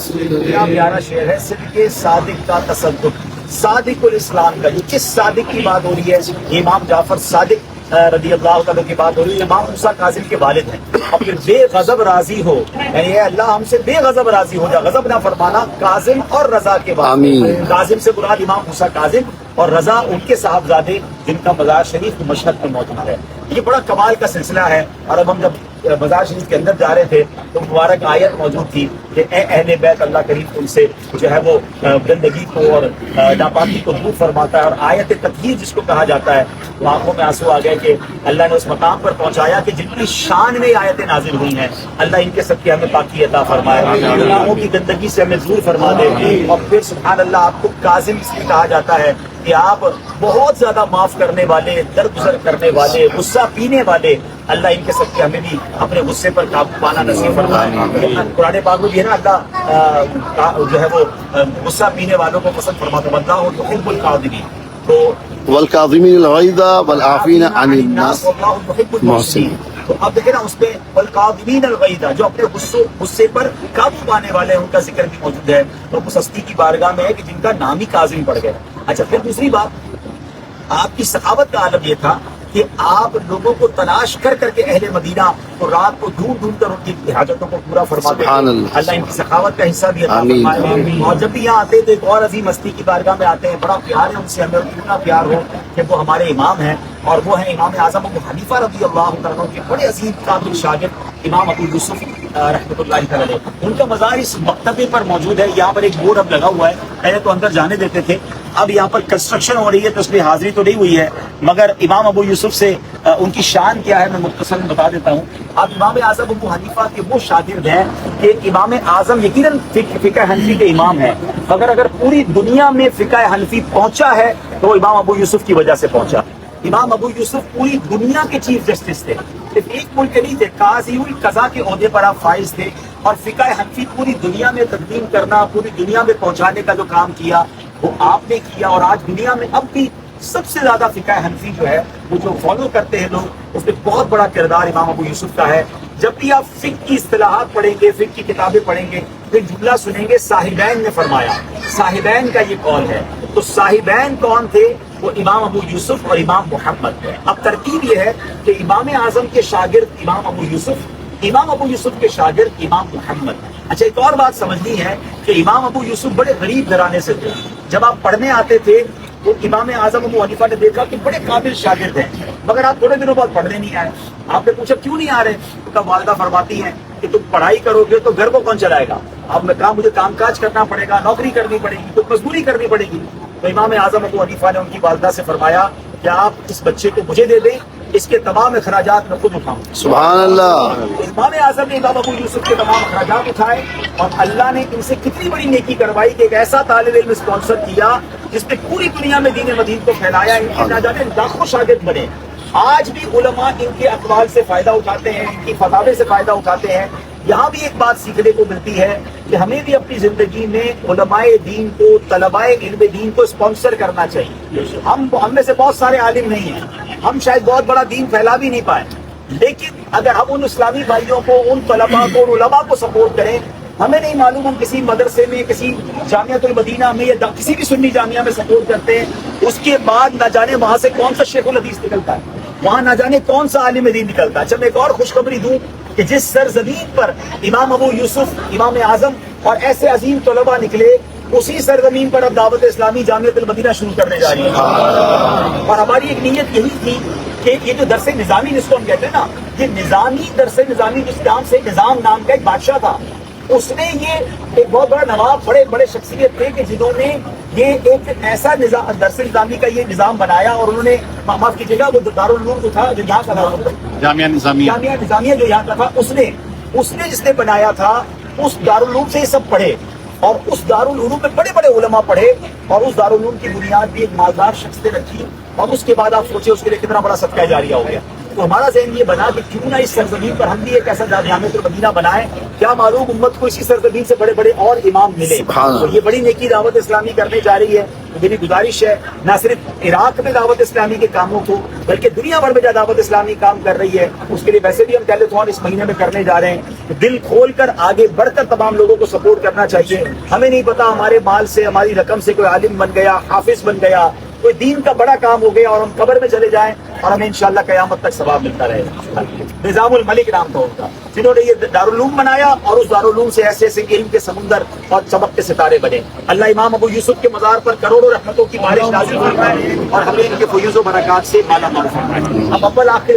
کیا پیارا شعر ہے، صدق صادق کا تصدق، صادق الاسلام کا، یہ کس صادق کی بات ہو رہی ہے؟ یہ امام جعفر صادق رضی اللہ عنہ کی بات ہو رہی ہے، امام موسیٰ کاظم کے والد ہیں، اور پھر بے غضب راضی ہو، یعنی اللہ ہم سے بے غضب راضی ہو جا، غضب نہ فرمانا، کاظم اور رضا کے بعد، کاظم سے مراد امام موسیٰ کاظم اور رضا ان کے صاحبزادے جن کا مزار شریف مشہد میں موجود ہے۔ یہ بڑا کمال کا سلسلہ ہے، اور اب ہم جب مزار شریف کے اندر جا رہے تھے تو مبارک آیت موجود تھی کہ اے اہل بیت، اللہ کریم ان سے جو ہے وہ گندگی کو اور ناپاکی کو دور فرماتا ہے، اور آیت تطہیر جس کو کہا جاتا ہے، تو آنکھوں میں آنسو آ گئے کہ اللہ نے اس مقام پر پہنچایا کہ جن کی شان میں آیتیں نازل ہوئی ہیں، اللہ ان کے سب کی ہمیں پاکی عطا فرمائے، گناہوں کی گندگی سے ہمیں دور فرما دے، اور پھر سبحان اللہ آپ کو کاظم اس لیے کہا جاتا ہے کہ آپ بہت زیادہ معاف کرنے والے، درگزر کرنے والے، غصہ پینے والے، اللہ ان کے سب کے ہمیں بھی اپنے غصے پر قابو پانا نصیب فرمائے۔ قرآن پاک میں بھی ہے نا، اللہ جو ہے وہ غصہ پینے والوں کو پسند فرماتا ہے، واللہ یحب الکاظمین، تو والکاظمین الغیظ والعافین عن الناس واللہ یحب المحسنین۔ تو اب دیکھیں نا اس پہ والکاظمین الغیظ، جو اپنے غصے پر قابو پانے والے ہیں، ان کا ذکر بھی موجود ہے، تو اس ہستی کی بارگاہ میں ہے کہ جن کا نام ہی کاظم پڑ گیا۔ اچھا، پھر دوسری بات، آپ کی سخاوت کا عالم یہ تھا کہ آپ لوگوں کو تلاش کر کر کے اہل مدینہ کو رات کو ڈھونڈ ڈھونڈ کر ان کی حاجتوں کو پورا فرماتے تھے۔ اللہ ان کی سخاوت کا حصہ بھی عطا فرمائے، اور جب بھی یہاں آتے تو ایک اور عظیم ہستی کی بارگاہ میں آتے ہیں، بڑا پیار ہے ان سے، ہمیں اتنا پیار ہو کہ وہ ہمارے امام ہیں، اور وہ ہیں امام اعظم ابو حنیفہ رضی اللہ تعالیٰ عنہ کے بڑے عظیم قابل شاگرد امام ابو یوسف رحمۃ اللہ علیہ۔ ان کا مزار اس مکتبے پر موجود ہے، یہاں پر ایک بورڈ اب لگا ہوا ہے، پہلے تو اندر جانے دیتے تھے، اب یہاں پر کنسٹرکشن ہو رہی ہے تو اس لیے حاضری تو نہیں ہوئی ہے، مگر امام ابو یوسف سے ان کی شان کیا ہے میں مختصر بتا دیتا ہوں۔ اب امام اعظم ابو حنیفہ کے وہ شاگرد ہیں کہ امام اعظم یقیناً فقہ حنفی کے امام ہیں، مگر اگر پوری دنیا میں فقہ حنفی پہنچا ہے تو امام ابو یوسف کی وجہ سے پہنچا۔ امام ابو یوسف پوری دنیا کے چیف جسٹس تھے، صرف ایک ملک کے نہیں تھے، قاضی القضاء کے عہدے پر آپ فائز تھے، اور فقہ حنفی پوری دنیا میں تقدیم کرنا، پوری دنیا میں پہنچانے کا جو کام کیا وہ آپ نے کیا، اور آج دنیا میں اب بھی سب سے زیادہ فقہ حنفی جو ہے وہ جو فالو کرتے ہیں لوگ، اس میں بہت بڑا کردار امام ابو یوسف کا ہے۔ جب بھی آپ فقہ کی اصطلاحات پڑھیں گے، فقہ کی کتابیں پڑھیں گے، پھر جملہ سنیں گے صاحبین نے فرمایا، صاحبین کا یہ قول ہے، تو صاحبین کون تھے؟ وہ امام ابو یوسف اور امام محمد ہے۔ اب ترتیب یہ ہے کہ امام اعظم کے شاگرد امام ابو یوسف، امام ابو یوسف کے شاگرد امام محمد۔ اچھا، ایک اور بات سمجھنی ہے کہ امام ابو یوسف بڑے غریب گھرانے سے تھے، جب آپ پڑھنے آتے تھے تو امام اعظم ابو حنیفہ نے دیکھا کہ بڑے قابل شاگرد ہیں، مگر آپ تھوڑے دنوں بعد پڑھنے نہیں آئے۔ آپ نے پوچھا کیوں نہیں آ رہے؟ تو کہا والدہ فرماتی ہیں کہ تم پڑھائی کرو گے تو گھر کو کون چلائے گا؟ اب میں کہا مجھے کام کاج کرنا پڑے گا، نوکری کرنی پڑے گی، کچھ مزدوری کرنی پڑے گی۔ تو امام اعظم ابو حنیفہ نے ان کی والدہ سے فرمایا کہ آپ اس بچے کو مجھے دے دیں، اس کے تمام اخراجات میں خود اٹھاؤں۔ سبحان اللہ۔ امام اعظم نے امام ابو یوسف کے تمام اخراجات اٹھائے، اور اللہ نے ان سے کتنی بڑی نیکی کروائی کہ ایک ایسا طالب علم اسپانسر کیا جس نے پوری دنیا میں دین مدین کو پھیلایا، ان کے نہ جانے لاکھوں شاگرد بنے۔ آج بھی علماء ان کے اقوال سے فائدہ اٹھاتے ہیں، ان کی فتاوی سے فائدہ اٹھاتے ہیں۔ یہاں بھی ایک بات سیکھنے کو ملتی ہے کہ ہمیں بھی اپنی زندگی میں علماء دین کو، طلباء علم دین کو اسپانسر کرنا چاہیے۔ ہم میں سے بہت سارے عالم نہیں ہیں، ہم شاید بہت بڑا دین پھیلا بھی نہیں پائے، لیکن اگر ہم ان اسلامی بھائیوں کو، ان طلباء کو، ان علماء کو سپورٹ کریں، ہمیں نہیں معلوم ہم کسی مدرسے میں، کسی جامعۃ المدینہ میں یا کسی بھی سنی جامعہ میں سپورٹ کرتے ہیں، اس کے بعد نہ جانے وہاں سے کون سا شیخ الحدیث نکلتا ہے، وہاں نہ جانے کون سا عالم دین نکلتا ہے۔ اچھا، میں ایک اور خوشخبری دوں کہ جس سرزمین پر امام ابو یوسف، امام اعظم اور ایسے عظیم طلباء نکلے، اسی سرزمین پر اب دعوت اسلامی جامعۃ المدینہ شروع کرنے جا رہی ہے، اور ہماری ایک نیت یہی تھی کہ یہ جو درس نظامی جس کو ہم کہتے ہیں نا، یہ نظامی درس نظامی جس نام سے نظام نام کا ایک بادشاہ تھا، اس نے یہ ایک بہت بڑا نواب، بڑے بڑے شخصیت تھے کہ جنہوں نے یہ ایک ایسا نظام، درس نظامی کا یہ نظام بنایا، اور انہوں نے معاف کیجیے گا وہ دارالعلوم جو تھا، جو یہاں کا تھا، جامعہ نظامیہ جو یہاں کا تھا، اس نے جس نے بنایا تھا، اس دارالعلوم سے یہ سب پڑھے، اور اس دارالعلوم میں بڑے بڑے علماء پڑھے، اور اس دارالعلوم کی بنیاد بھی ایک مالدار شخص نے رکھی، اور اس کے بعد آپ سوچیں اس کے لیے کتنا بڑا صدقہ جاریہ ہو گیا۔ تو ہمارا ذہن یہ بنا کہ کیوں نہ اس سرزمین پر ہم بھی ایک ایسا جامعۃ المدینہ بنائیں، کیا معلوم امت کو اسی سرزمین سے بڑے بڑے اور امام ملے. تو یہ بڑی نیکی دعوت اسلامی کرنے جا رہی ہے. تو میری گزارش ہے نہ صرف عراق میں دعوت اسلامی کے کاموں کو بلکہ دنیا بھر میں جو دعوت اسلامی کام کر رہی ہے اس کے لیے ویسے بھی ہم ٹیلیتھون اس مہینے میں کرنے جا رہے ہیں. دل کھول کر آگے بڑھ کر تمام لوگوں کو سپورٹ کرنا چاہیے. ہمیں نہیں پتا ہمارے مال سے ہماری رقم سے کوئی عالم بن گیا، حافظ بن گیا، کوئی دین کا بڑا کام ہو گیا اور ہم قبر میں چلے جائیں اور ہمیں انشاءاللہ قیامت تک ثواب ملتا رہے. نظام الملک نام تھا ان کا، جنہوں نے یہ دارالعلوم بنایا اور اس دارالعلوم سے ایسے ایسے علم کے سمندر اور چمکتے ستارے بنے. اللہ امام ابو یوسف کے مزار پر کروڑوں رحمتوں کی بارش نازل فرمائے اور ہمیں ان کے فیوز و برکات سے مالا مال فرمائے. اب اول آخر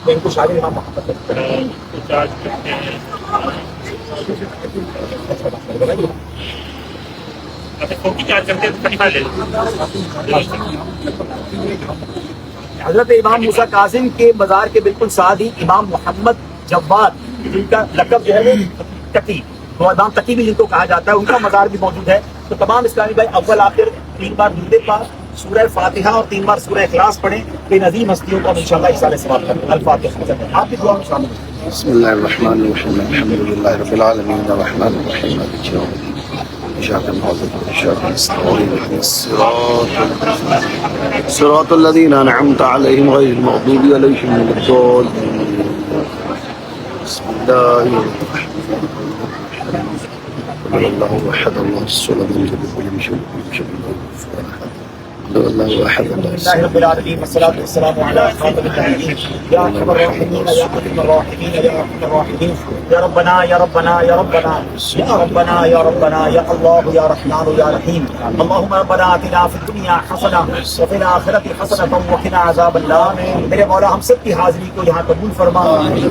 ان کو شاگرد امام محمد حضرت امام موسیٰ کاظم کے مزار کے بالکل ساتھ ہی امام محمد جواد جن کا لقب جو ہے وہ تقی، تو امام تقی بھی جن کو کہا جاتا ہے، ان کا مزار بھی موجود ہے. تو تمام اسلامی بھائی اول آخر 3 بار درود پاک، سورہ فاتحہ اور 3 بار سورہ اخلاص پڑھیں کہ نظیم ہستیوں کو ہم انشاءاللہ احسان ثواب کریں. الفاتحہ. آپ بھی دعا میں شامل ہیں. بسم الله الرحمن الرحيم الحمد لله رب العالمين الرحمن الرحيم مالك يوم الدين إياك نعبد وإياك نستعين اهدنا الصراط الذين أنعمت عليهم غير المغضوب عليهم ولا الضالين. بسم الله الرحمن الرحيم قل الله أحد الله الصمد لم يلد ولم يولد ولم يكن له كفوا أحد. الله أحد الله لله رب العالمين والصلاة والسلام على خاتم النبيين يا أرحم الراحمين يا أرحم الراحمين يا أرحم الراحمين يا ربنا يا ربنا يا ربنا يا ربنا يا ربنا يا الله يا رحمن يا رحيم. اللهم ربنا آتنا في الدنيا حسنة وفي الآخرة حسنة وقنا عذاب النار. میرے مولا ہم سب کی حاضری کو یہاں قبول فرما.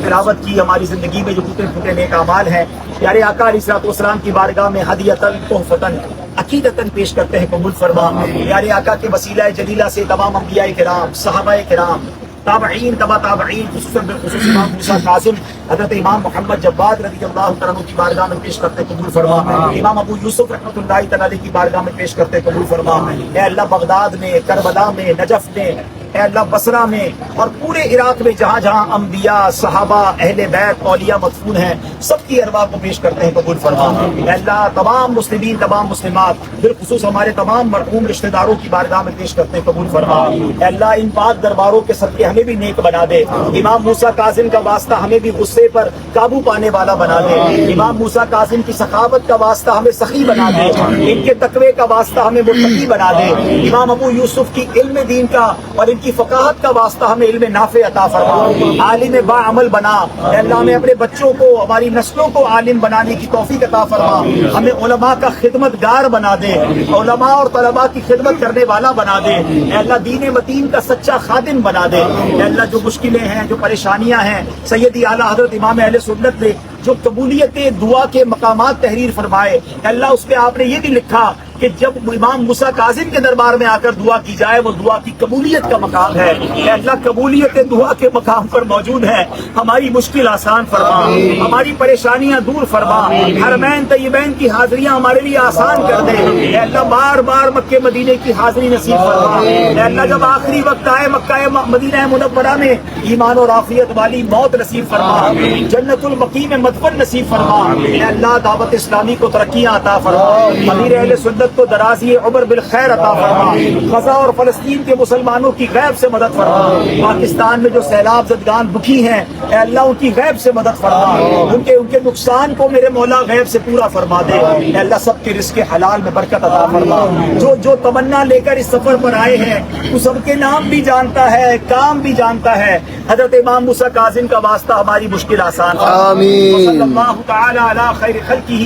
تلاوت کی ہماری زندگی میں جو ٹوٹے پھوٹے نیک اعمال ہیں پیارے آقا علیہ الصلوۃ والسلام کی بارگاہ میں ہدیۃً تحفۃً عقیدتاً پیش کرتے ہیں، قبول فرما. پیارے آقا کے وسیلہ جلیلہ سے تمام انبیاء کرام، صحابہ کرام، تابعین، تبع تابعین، خصوصاً بالخصوص امام موسیٰ کاظم حضرت امام محمد جواد رضی اللہ تعالیٰ عنہ کی بارگاہ میں پیش کرتے قبول فرما. امام ابو یوسف رحمۃ اللہ تعالیٰ کی بارگاہ میں پیش کرتے قبول فرما. اے اللہ بغداد میں، کربلا میں، نجف میں، اے اللہ بصرہ میں اور پورے عراق میں جہاں جہاں انبیاء، صحابہ، اہل بیت، اولیاء مدفون ہیں سب کی ارواح کو پیش کرتے ہیں قبول فرما. اے اللہ تمام مسلمین، تمام مسلمات، بالخصوص ہمارے تمام مرحوم رشتہ داروں کی بارگاہ میں پیش کرتے ہیں قبول فرما. اے اللہ ان پاک درباروں کے صدقے ہمیں بھی نیک بنا دے. امام موسیٰ کاظم کا واسطہ ہمیں بھی غصے پر قابو پانے والا بنا دے. امام موسیٰ کاظم کی سخاوت کا واسطہ ہمیں سخی بنا دے. ان کے تقوی کا واسطہ ہمیں متقی بنا دے. امام ابو یوسف کی علم دین کا اور ان کی فقاہت کا واسطہ ہمیں علم نافع عطا فرما. عالم با عمل بنا. اے اللہ ہمیں اپنے بچوں کو، ہماری نسلوں کو عالم بنانے کی توفیق عطا فرما. ہمیں علماء کا خدمت گار بنا دے، علماء اور طلباء کی خدمت کرنے والا بنا دے. اے اللہ دین متین کا سچا خادم بنا دے. اے اللہ جو مشکلیں ہیں، جو پریشانیاں ہیں، سیدی اعلیٰ حضرت امام اہل سنت نے جو قبولیت دعا کے مقامات تحریر فرمائے، اے اللہ اس پہ آپ نے یہ بھی لکھا کہ جب امام موسیٰ کاظم کے دربار میں آ کر دعا کی جائے وہ دعا کی قبولیت کا مقام ہے. اے اللہ قبولیت دعا کے مقام پر موجود ہے. ہماری مشکل آسان فرما، ہماری پریشانیاں دور فرما. حرمین طیبین کی حاضریاں ہمارے لیے آسان کر دے. اے اللہ بار بار مکہ مدینے کی حاضری نصیب فرما. اے اللہ جب آخری وقت آئے مکہ مدینہ منورہ میں ایمان اور عافیت والی موت نصیب فرما. جنت البقیع میں مدفن نصیب فرما. اے اللہ دعوت اسلامی کو ترقیاں عطا فرما. امیر اہل سنت کو درازی عمر بالخیر عطا فرما. غزہ اور فلسطین کے مسلمانوں کی غیب سے مدد فرما. پاکستان میں جو سیلاب زدگان دکھی ہیں اے اللہ ان کی غیب سے مدد فرما. ان کے نقصان کو میرے مولا غیب سے پورا فرما دے. اے اللہ سب کے رزق حلال میں برکت عطا فرما. جو تمنا لے کر اس سفر پر آئے ہیں تو سب کے نام بھی جانتا ہے، کام بھی جانتا ہے. حضرت امام موسیٰ کاظم کا واسطہ ہماری مشکل آسان فرما. آمین. صلی اللہ تعالی علی خیر خلقہ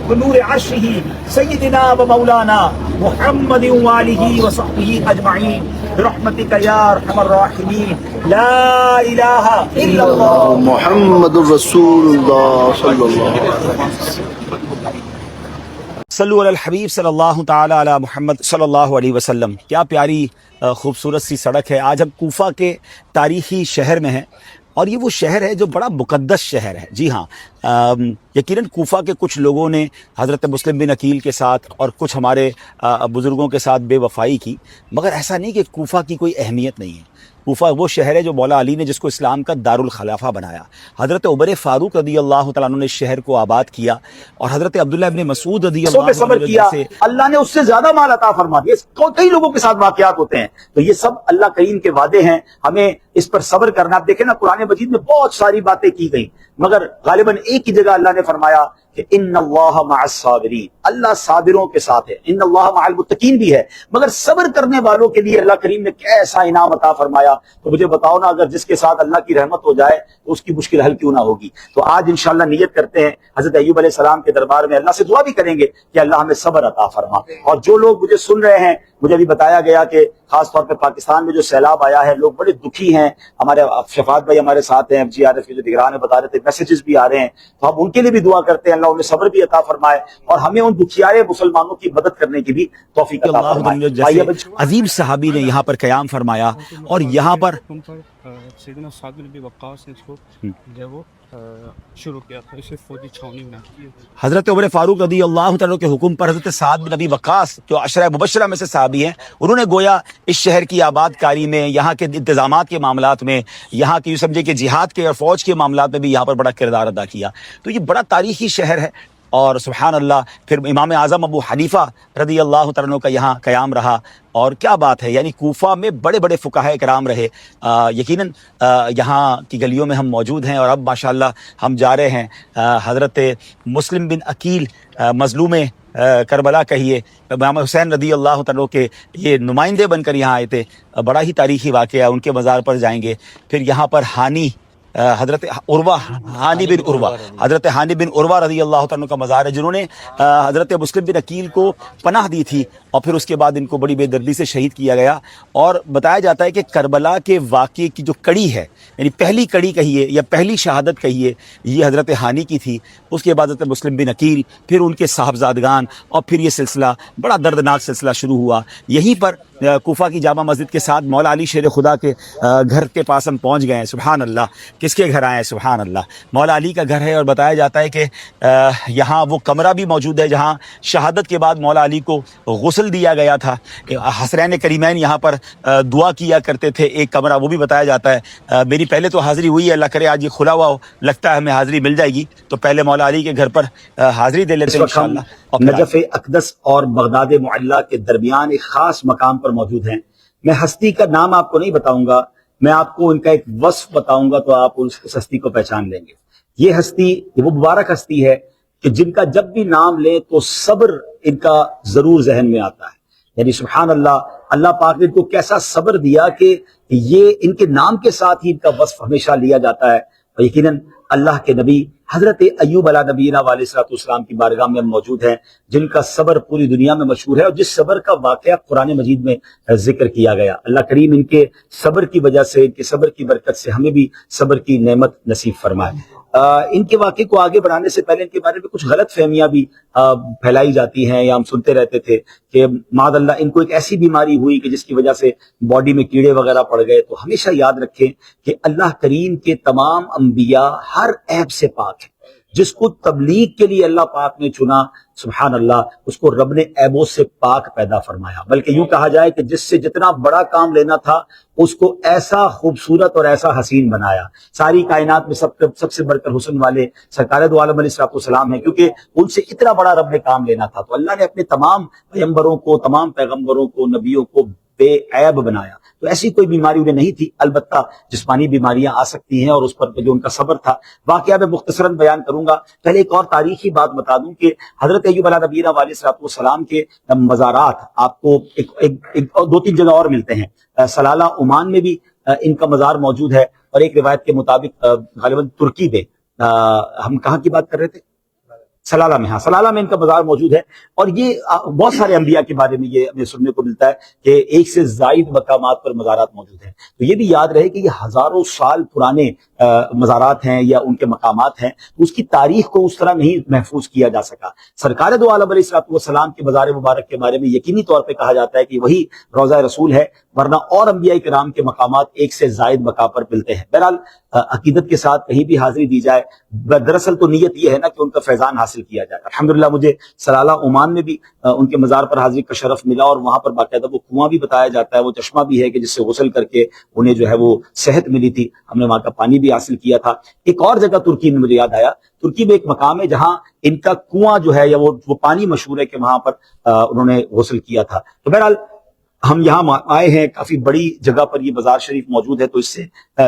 ونور عرشہ سیدنا و مولانا محمد وآلہ وصحبہ اجمعین برحمتک یا ارحم الراحمین. لا الہ الا اللہ محمد رسول اللہ صلی اللہ علیہ وسلم. صلو علی الحبیب صلی اللہ تعالی علی محمد صلی اللہ علیہ وسلم. کیا پیاری خوبصورت سی سڑک ہے. آج ہم کوفہ کے تاریخی شہر میں ہیں. اور یہ وہ شہر ہے جو بڑا مقدس شہر ہے. جی ہاں, یقیناً کوفہ کے کچھ لوگوں نے حضرت مسلم بن عقیل کے ساتھ اور کچھ ہمارے بزرگوں کے ساتھ بے وفائی کی, مگر ایسا نہیں کہ کوفہ کی کوئی اہمیت نہیں ہے. کوفہ وہ شہر ہے جو مولا علی نے جس کو اسلام کا دارالخلافہ بنایا. حضرت عمر فاروق رضی اللہ تعالیٰ عنہ نے اس شہر کو آباد کیا, اور حضرت عبداللہ ابن مسعود رضی اللہ عنہ صبر کیا, اللہ نے اس سے زیادہ مال عطا فرما دیا. کئی لوگوں کے ساتھ واقعات ہوتے ہیں, تو یہ سب اللہ کریم کے وعدے ہیں, ہمیں اس پر صبر کرنا. آپ دیکھیں نا, قرآن مجید میں بہت ساری باتیں کی گئی, مگر غالباً ایک ہی جگہ اللہ نے فرمایا کہ ان اللہ مع الصابرین, اللہ صابروں کے ساتھ ہے. ان اللہ مع المتقین بھی ہے, مگر صبر کرنے والوں کے لیے اللہ کریم نے کیسا انعام عطا فرمایا. تو مجھے بتاؤ نا, اگر جس کے ساتھ اللہ کی رحمت ہو جائے تو اس کی مشکل حل کیوں نہ ہوگی. تو آج انشاءاللہ نیت کرتے ہیں حضرت ایوب علیہ السلام کے دربار میں, اللہ سے دعا بھی کریں گے کہ اللہ ہمیں صبر عطا فرما. اور جو لوگ مجھے سن رہے ہیں, مجھے ابھی بتایا گیا کہ خاص طور پہ پاکستان میں جو سیلاب آیا ہے, لوگ بڑے دکھی ہیں. ہمارے شفاعت بھائی ہمارے ساتھ ہیں, FGRF کے جو نگران ہیں, بتا رہے تھے میسیجز بھی آ رہے ہیں, تو ہم ان کے لیے بھی دعا کرتے ہیں اللہ انہیں صبر بھی عطا فرمائے اور ہمیں ان دکھیارے مسلمانوں کی مدد کرنے کی بھی توفیق عطا فرمائے. عظیم صحابی نے یہاں پر قیام فرمایا, اور یہاں پر سیدنا سعد بن ابی وقاص نے اس کو جو وہ شروع کیا تھا, اسے فوجی چھاونی میں. حضرت عمر فاروق رضی اللہ تعالیٰ کے حکم پر حضرت سعد بن ابی وقاص جو عشرہ مبشرہ میں سے صحابی ہیں, انہوں نے گویا اس شہر کی آباد کاری میں, یہاں کے انتظامات کے معاملات میں, یہاں کی سمجھے کہ جہاد کے اور فوج کے معاملات میں بھی یہاں پر بڑا کردار ادا کیا. تو یہ بڑا تاریخی شہر ہے. اور سبحان اللہ, پھر امام اعظم ابو حنیفہ رضی اللہ تعالیٰ عنہ کا یہاں قیام رہا. اور کیا بات ہے, یعنی کوفہ میں بڑے بڑے فقہاء کرام رہے. یقیناً یہاں کی گلیوں میں ہم موجود ہیں, اور اب ماشاءاللہ ہم جا رہے ہیں حضرت مسلم بن عقیل مظلوم کربلا کہیے, امام حسین رضی اللہ تعالیٰ کے یہ نمائندے بن کر یہاں آئے تھے. بڑا ہی تاریخی واقعہ, ان کے مزار پر جائیں گے. پھر یہاں پر ہانی حضرت عروہ, ہانی بن عروہ, حضرت ہانی بن عروہ رضی اللہ تعالیٰ کا مزار ہے, جنہوں نے حضرت مسلم بن عقیل کو پناہ دی تھی, اور پھر اس کے بعد ان کو بڑی بے دردی سے شہید کیا گیا. اور بتایا جاتا ہے کہ کربلا کے واقعے کی جو کڑی ہے, یعنی پہلی کڑی کہیے یا پہلی شہادت کہیے, یہ حضرت ہانی کی تھی. اس کے بعد حضرت مسلم بن عقیل, پھر ان کے صاحبزادگان, اور پھر یہ سلسلہ بڑا دردناک سلسلہ شروع ہوا. یہیں پر کوفہ کی جامع مسجد کے ساتھ مولا علی شیر خدا کے گھر کے پاس ہم پہنچ گئے ہیں. سبحان اللہ, کس کے گھر آئے ہیں؟ سبحان اللہ, مولا علی کا گھر ہے. اور بتایا جاتا ہے کہ یہاں وہ کمرہ بھی موجود ہے جہاں شہادت کے بعد مولا علی کو غسل دیا گیا تھا. حسرین کریمین یہاں پر دعا کیا کرتے تھے, ایک کمرہ وہ بھی بتایا جاتا ہے. میری پہلے تو حاضری ہوئی ہے, اللہ کرے آج یہ کھلا ہوا ہو, لگتا ہے ہمیں حاضری مل جائے گی, تو پہلے مولا علی کے گھر پر حاضری دے لیتے ہیں انشاءاللہ. نجف اقدس اور بغداد معلیٰ کے درمیان ایک خاص مقام پر موجود ہیں. میں ہستی کا نام آپ کو نہیں بتاؤں گا, میں آپ کو ان کا ایک وصف بتاؤں گا, تو آپ اس ہستی کو پہچان لیں گے. یہ ہستی, یہ وہ مبارک ہستی ہے کہ جن کا جب بھی نام لیں تو صبر ان کا ضرور ذہن میں آتا ہے. یعنی سبحان اللہ, اللہ پاک نے ان کو کیسا صبر دیا کہ یہ ان کے نام کے ساتھ ہی ان کا وصف ہمیشہ لیا جاتا ہے. اور یقیناً اللہ کے نبی حضرت ایوب علیہ نبینا علیہ السلام کی بارگاہ میں موجود ہیں, جن کا صبر پوری دنیا میں مشہور ہے, اور جس صبر کا واقعہ قرآن مجید میں ذکر کیا گیا. اللہ کریم ان کے صبر کی وجہ سے, ان کے صبر کی برکت سے ہمیں بھی صبر کی نعمت نصیب فرمائے. ان کے واقعے کو آگے بڑھانے سے پہلے ان کے بارے میں کچھ غلط فہمیاں بھی پھیلائی جاتی ہیں, یا ہم سنتے رہتے تھے کہ معاذ اللہ ان کو ایک ایسی بیماری ہوئی کہ جس کی وجہ سے باڈی میں کیڑے وغیرہ پڑ گئے. تو ہمیشہ یاد رکھیں کہ اللہ کریم کے تمام انبیاء ہر عیب سے پاک ہیں. جس کو تبلیغ کے لیے اللہ پاک نے چنا, سبحان اللہ, اس کو رب نے عیبوں سے پاک پیدا فرمایا. بلکہ یوں کہا جائے کہ جس سے جتنا بڑا کام لینا تھا اس کو ایسا خوبصورت اور ایسا حسین بنایا. ساری کائنات میں سب سے بڑھ کر حسن والے سرکار دو عالم علیہ السلام ہیں, کیونکہ ان سے اتنا بڑا رب نے کام لینا تھا. تو اللہ نے اپنے تمام پیغمبروں کو, تمام پیغمبروں کو, نبیوں کو بے عیب بنایا. تو ایسی کوئی بیماری انہیں نہیں تھی. البتہ جسمانی بیماریاں آ سکتی ہیں, اور اس پر جو ان کا صبر تھا واقعہ میں مختصراً بیان کروں گا. پہلے ایک اور تاریخی بات بتا دوں کہ حضرت ایوب علیہ نبینا علیہ السلام کے مزارات آپ کو ایک دو تین جگہ اور ملتے ہیں. سلالہ عمان میں بھی ان کا مزار موجود ہے, اور ایک روایت کے مطابق غالباً ترکی میں, ہم کہاں کی بات کر رہے تھے, سلالہ میں, ہاں سلالہ میں ان کا مزار موجود ہے. اور یہ بہت سارے انبیاء کے بارے میں یہ ہمیں سننے کو ملتا ہے کہ ایک سے زائد مقامات پر مزارات موجود ہیں. تو یہ بھی یاد رہے کہ یہ ہزاروں سال پرانے مزارات ہیں یا ان کے مقامات ہیں, تو اس کی تاریخ کو اس طرح نہیں محفوظ کیا جا سکا. سرکار دو عالم علیہ السلام کے مزار مبارک کے بارے میں یقینی طور پہ کہا جاتا ہے کہ وہی روضہ رسول ہے, ورنہ اور انبیاء کرام کے مقامات ایک سے زائد مقام پر ملتے ہیں. بہرحال عقیدت کے ساتھ کہیں بھی حاضری دی جائے، دراصل تو نیت یہ ہے نا کہ ان کا فیضان حاصل کیا جائے۔ الحمدللہ مجھے سلالہ عمان میں بھی ان کے مزار پر حاضری کا شرف ملا، اور وہاں پر باقاعدہ وہ کنواں بھی بتایا جاتا ہے، وہ چشمہ بھی ہے کہ جس سے غسل کر کے انہیں جو ہے وہ صحت ملی تھی، ہم نے وہاں کا پانی بھی حاصل کیا تھا۔ ایک اور جگہ ترکی میں مجھے یاد آیا، ترکی میں ایک مقام ہے جہاں ان کا کنواں جو ہے یا وہ پانی مشہور ہے کہ وہاں پر انہوں نے غسل کیا تھا۔ تو بہرحال ہم یہاں آئے ہیں، کافی بڑی جگہ پر یہ بازار شریف موجود ہے، تو اس سے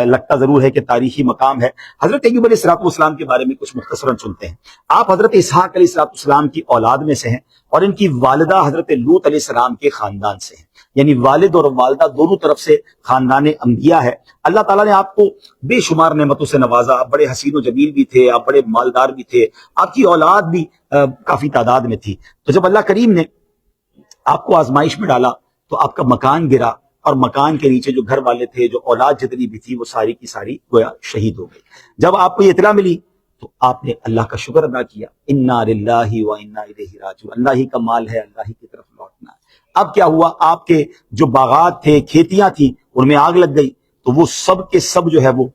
لگتا ضرور ہے کہ تاریخی مقام ہے۔ حضرت ایوب علیہ السلام کے بارے میں کچھ مختصراً سنتے ہیں۔ آپ حضرت اسحاق علیہ السلام کی اولاد میں سے ہیں، اور ان کی والدہ حضرت لوط علیہ السلام کے خاندان سے ہیں، یعنی والد اور والدہ دونوں طرف سے خاندان انبیاء ہے۔ اللہ تعالیٰ نے آپ کو بے شمار نعمتوں سے نوازا، آپ بڑے حسین و جمیل بھی تھے، آپ بڑے مالدار بھی تھے، آپ کی اولاد بھی کافی تعداد میں تھی۔ تو جب اللہ کریم نے آپ کو آزمائش میں ڈالا تو آپ کا مکان گرا، اور مکان کے نیچے جو گھر والے تھے، جو اولاد جتنی بھی تھی، وہ ساری کی ساری گویا شہید ہو گئی۔ جب آپ کو یہ اطلاع ملی تو آپ نے اللہ کا شکر ادا کیا، انا للہ و انا الیہ راجعون، اللہ ہی کا مال ہے، اللہ ہی کی طرف لوٹنا ہے۔ اب کیا ہوا، آپ کے جو باغات تھے، کھیتیاں تھیں، ان میں آگ لگ گئی، تو وہ سب کے سب جو ہے وہ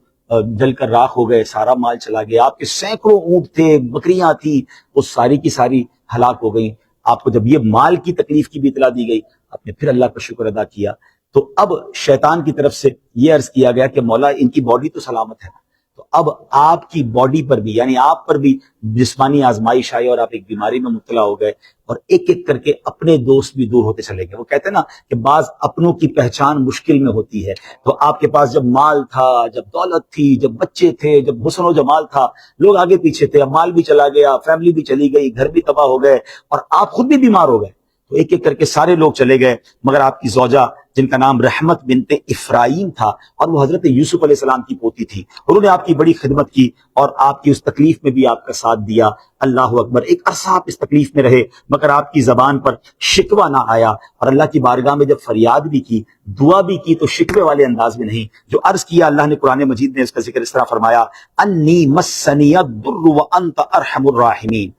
جل کر راکھ ہو گئے، سارا مال چلا گیا۔ آپ کے سینکڑوں اونٹ تھے، بکریاں تھیں، وہ ساری کی ساری ہلاک ہو گئی۔ آپ کو جب یہ مال کی تکلیف کی بھی اطلاع دی گئی، آپ نے پھر اللہ کا شکر ادا کیا۔ تو اب شیطان کی طرف سے یہ عرض کیا گیا کہ مولا ان کی باڈی تو سلامت ہے، تو اب آپ کی باڈی پر بھی، یعنی آپ پر بھی جسمانی آزمائش آئی، اور آپ ایک بیماری میں مبتلا ہو گئے، اور ایک ایک کر کے اپنے دوست بھی دور ہوتے چلے گئے۔ وہ کہتے ہیں نا کہ بعض اپنوں کی پہچان مشکل میں ہوتی ہے۔ تو آپ کے پاس جب مال تھا، جب دولت تھی، جب بچے تھے، جب حسن و جمال تھا، لوگ آگے پیچھے تھے، اب مال بھی چلا گیا، فیملی بھی چلی گئی، گھر بھی تباہ ہو گئے، اور آپ خود بھی بیمار ہو گئے، تو ایک ایک کر کے سارے لوگ چلے گئے، مگر آپ کی زوجہ جن کا نام رحمت بنت افرایم تھا، اور وہ حضرت یوسف علیہ السلام کی پوتی تھی، انہوں نے آپ کی بڑی خدمت کی، اور آپ کی اس تکلیف میں بھی آپ کا ساتھ دیا۔ اللہ اکبر، ایک عرصہ آپ اس تکلیف میں رہے، مگر آپ کی زبان پر شکوہ نہ آیا، اور اللہ کی بارگاہ میں جب فریاد بھی کی، دعا بھی کی، تو شکوے والے انداز میں نہیں، جو عرض کیا اللہ نے قرآن مجید میں اس کا ذکر اس طرح فرمایا، انی مسنی الضر وانت ارحم الراحمین،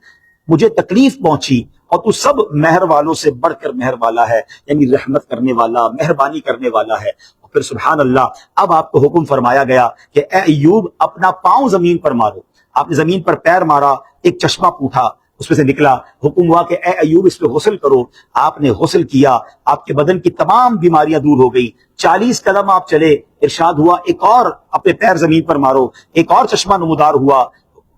مجھے تکلیف پہنچی اور تو سب مہر والوں سے بڑھ کر مہر والا ہے، یعنی رحمت کرنے والا، مہربانی کرنے والا ہے۔ اور پھر سبحان اللہ، اب آپ کو حکم فرمایا گیا کہ اے ایوب اپنا پاؤں زمین پر مارو۔ آپ نے زمین پر پیر مارا، ایک چشمہ پھوٹا، اس میں سے نکلا، حکم ہوا کہ اے ایوب اس پہ غسل کرو۔ آپ نے غسل کیا، آپ کے بدن کی تمام بیماریاں دور ہو گئی۔ 40 قدم آپ چلے، ارشاد ہوا ایک اور اپنے پیر زمین پر مارو، ایک اور چشمہ نمودار ہوا،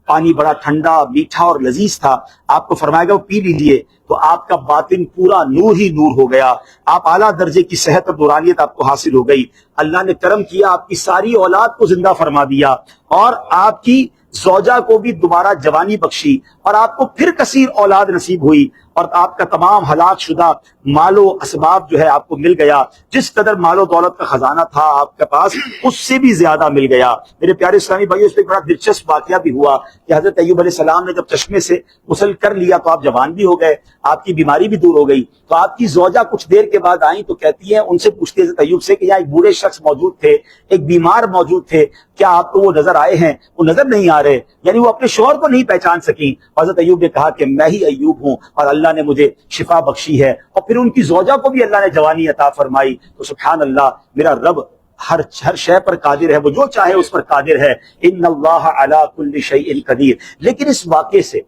پانی بڑا ٹھنڈا، میٹھا اور لذیذ تھا، آپ کو فرمایا گیا وہ پی لیجیے، تو آپ کا باطن پورا نور ہی نور ہو گیا، آپ اعلیٰ درجے کی صحت اور نورانیت آپ کو حاصل ہو گئی۔ اللہ نے کرم کیا، آپ کی ساری اولاد کو زندہ فرما دیا، اور آپ کی زوجہ کو بھی دوبارہ جوانی بخشی، اور آپ کو پھر کثیر اولاد نصیب ہوئی، اور آپ کا تمام ہلاک شدہ مال و اسباب جو ہے آپ کو مل گیا، جس قدر مال و دولت کا خزانہ تھا آپ کے پاس اس سے بھی زیادہ مل گیا۔ میرے پیارے اسلامی بھائیو، اس پہ ایک بڑا دلچسپ واقعہ بھی ہوا کہ حضرت ایوب علیہ السلام نے جب چشمے سے غسل کر لیا تو آپ جوان بھی ہو گئے، آپ کی بیماری بھی دور ہو گئی، تو آپ کی زوجہ کچھ دیر کے بعد آئیں تو کہتی ہیں، ان سے پوچھتی حضرت ایوب سے کہ یہاں ایک بوڑھے شخص موجود تھے، ایک بیمار موجود تھے، کیا آپ کو وہ نظر آئے ہیں؟ وہ نظر نہیں آ رہے، یعنی وہ اپنے شوہر کو نہیں پہچان سکی۔ حضرت ایوب نے کہا کہ میں ہی ایوب ہوں، اور اللہ نے مجھے شفا بخشی ہے، اور پھر ان کی زوجہ کو بھی اللہ نے جوانی عطا فرمائی۔ تو سبحان اللہ، میرا رب ہر شے پر قادر ہے، وہ جو چاہے اس پر قادر ہے، ان اللہ علی کل شیء قدیر۔ لیکن اس واقعے سے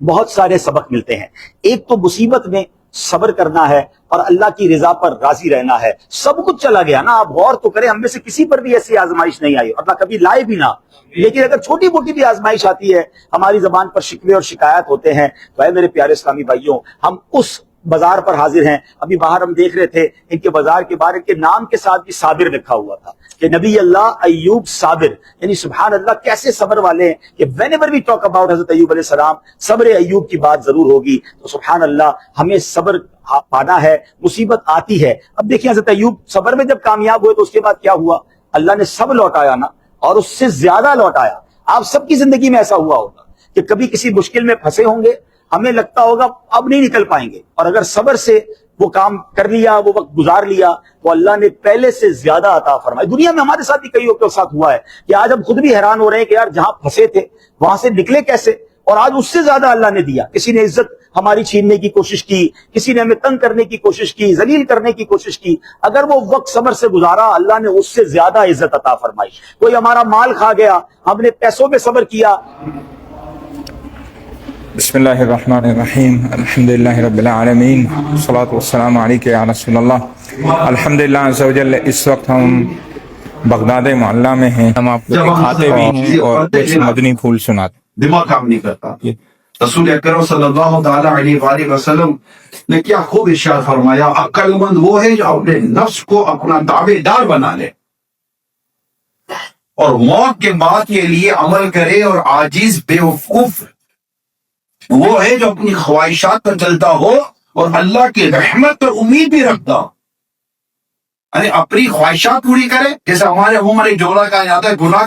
بہت سارے سبق ملتے ہیں۔ ایک تو مصیبت میں صبر کرنا ہے اور اللہ کی رضا پر راضی رہنا ہے۔ سب کچھ چلا گیا نا، آپ غور تو کریں، ہم میں سے کسی پر بھی ایسی آزمائش نہیں آئی، اور نہ کبھی لائے بھی نہ، لیکن اگر چھوٹی موٹی بھی آزمائش آتی ہے، ہماری زبان پر شکوے اور شکایت ہوتے ہیں، تو اے میرے پیارے اسلامی بھائیوں، ہم اس بازار پر حاضر ہیں۔ ابھی باہر ہم دیکھ رہے تھے، ان کے بازار کے باہر ان کے نام کے ساتھ بھی صابر لکھا ہوا تھا کہ نبی اللہ ایوب صابر، یعنی سبحان اللہ کیسے صبر والے ہیں کہ whenever we talk about حضرت ایوب علیہ السلام، صبر ایوب کی بات ضرور ہوگی۔ تو سبحان اللہ، ہمیں صبر پانا ہے، مصیبت آتی ہے۔ اب دیکھیں حضرت ایوب صبر میں جب کامیاب ہوئے تو اس کے بعد کیا ہوا؟ اللہ نے سب لوٹایا نا، اور اس سے زیادہ لوٹایا۔ آپ سب کی زندگی میں ایسا ہوا ہوگا کہ کبھی کسی مشکل میں پھنسے ہوں گے، ہمیں لگتا ہوگا اب نہیں نکل پائیں گے، اور اگر صبر سے وہ کام کر لیا، وہ وقت گزار لیا، تو اللہ نے پہلے سے زیادہ عطا فرمائی۔ دنیا میں ہمارے ساتھ بھی کئی لوگوں کے ساتھ ہوا ہے کہ آج ہم خود بھی حیران ہو رہے ہیں کہ یار جہاں پھنسے تھے وہاں سے نکلے کیسے، اور آج اس سے زیادہ اللہ نے دیا۔ کسی نے عزت ہماری چھیننے کی کوشش کی، کسی نے ہمیں تنگ کرنے کی کوشش کی، ذلیل کرنے کی کوشش کی، اگر وہ وقت صبر سے گزارا اللہ نے اس سے زیادہ عزت عطا فرمائی۔ کوئی ہمارا مال کھا گیا، ہم نے پیسوں پہ صبر کیا۔ بسم اللہ الرحمن الرحیم، الحمدللہ رب العالمین، والصلاة والسلام علیک یا رسول اللہ۔ الحمدللہ عز و جل، اس وقت ہم بغداد معلیٰ میں ہیں، ہم آپ کو دکھاتے بھی ہیں اور کچھ مدنی پھول سناتے ہیں۔ دماغ کام نہیں کرتا۔ رسول اکرم صلی اللہ تعالی علیہ وآلہ وسلم نے کیا خوب ارشاد فرمایا، عقل مند وہ ہے جو اپنے نفس کو اپنا دعوے دار بنا لے اور موت کے بعد کے لیے عمل کرے، اور عاجز بیوقوف وہ ہے جو اپنی خواہشات پر چلتا ہو اور اللہ کی رحمت پر امید بھی رکھتا ہو، یعنی اپنی خواہشات پوری کرے۔ جیسے ہمارے عمر ایک جملہ کہا جاتا ہے، گناہ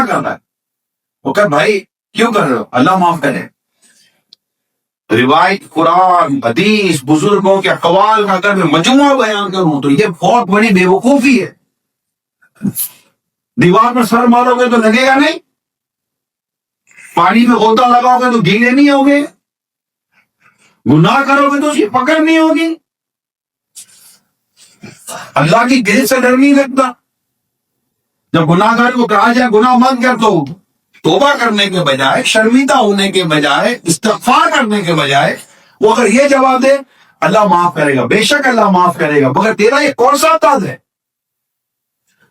کرنا ہے، وہ کہ بھائی کیوں کر رہے ہو، اللہ معاف کرے۔ روایت قرآن حدیث بزرگوں کے اقوال کا اگر میں مجموعہ بیان کروں تو یہ بہت بڑی بے وقوفی ہے۔ دیوار پر سر مارو گے تو لگے گا نہیں، پانی میں غوطہ لگاؤ گے تو گیلے نہیں ہوگے، گناہ کرو گے تو اس کی پکڑ نہیں ہوگی، اللہ کی گرفت سے ڈر نہیں لگتا۔ جب گناہ گار کو کہا جائے گناہ مت کر، تو توبہ کرنے کے بجائے، شرمیدہ ہونے کے بجائے، استغفار کرنے کے بجائے وہ اگر یہ جواب دے اللہ معاف کرے گا، بے شک اللہ معاف کرے گا، مگر تیرا یہ کون سا انداز ہے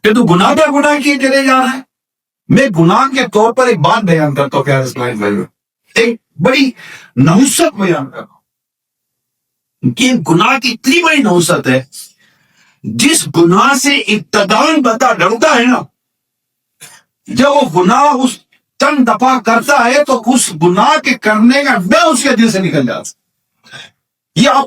کہ تو گناہ پہ گناہ کیے چلے جا رہا ہے۔ میں گناہ کے طور پر ایک بات بیان کرتا ہوں، پیارے اسلام بھائیو، ایک بڑی نحوست بیان کرتا ہوں کہ گناہ کی اتنی بڑی نحوست ہے، جس گناہ سے ابتداً بندہ ڈرتا ہے نا، جب وہ گناہ اس چند دفعہ کرتا ہے تو اس گناہ کے کرنے کا ڈر اس کے دل سے نکل جاتا ہے۔ یہ آپ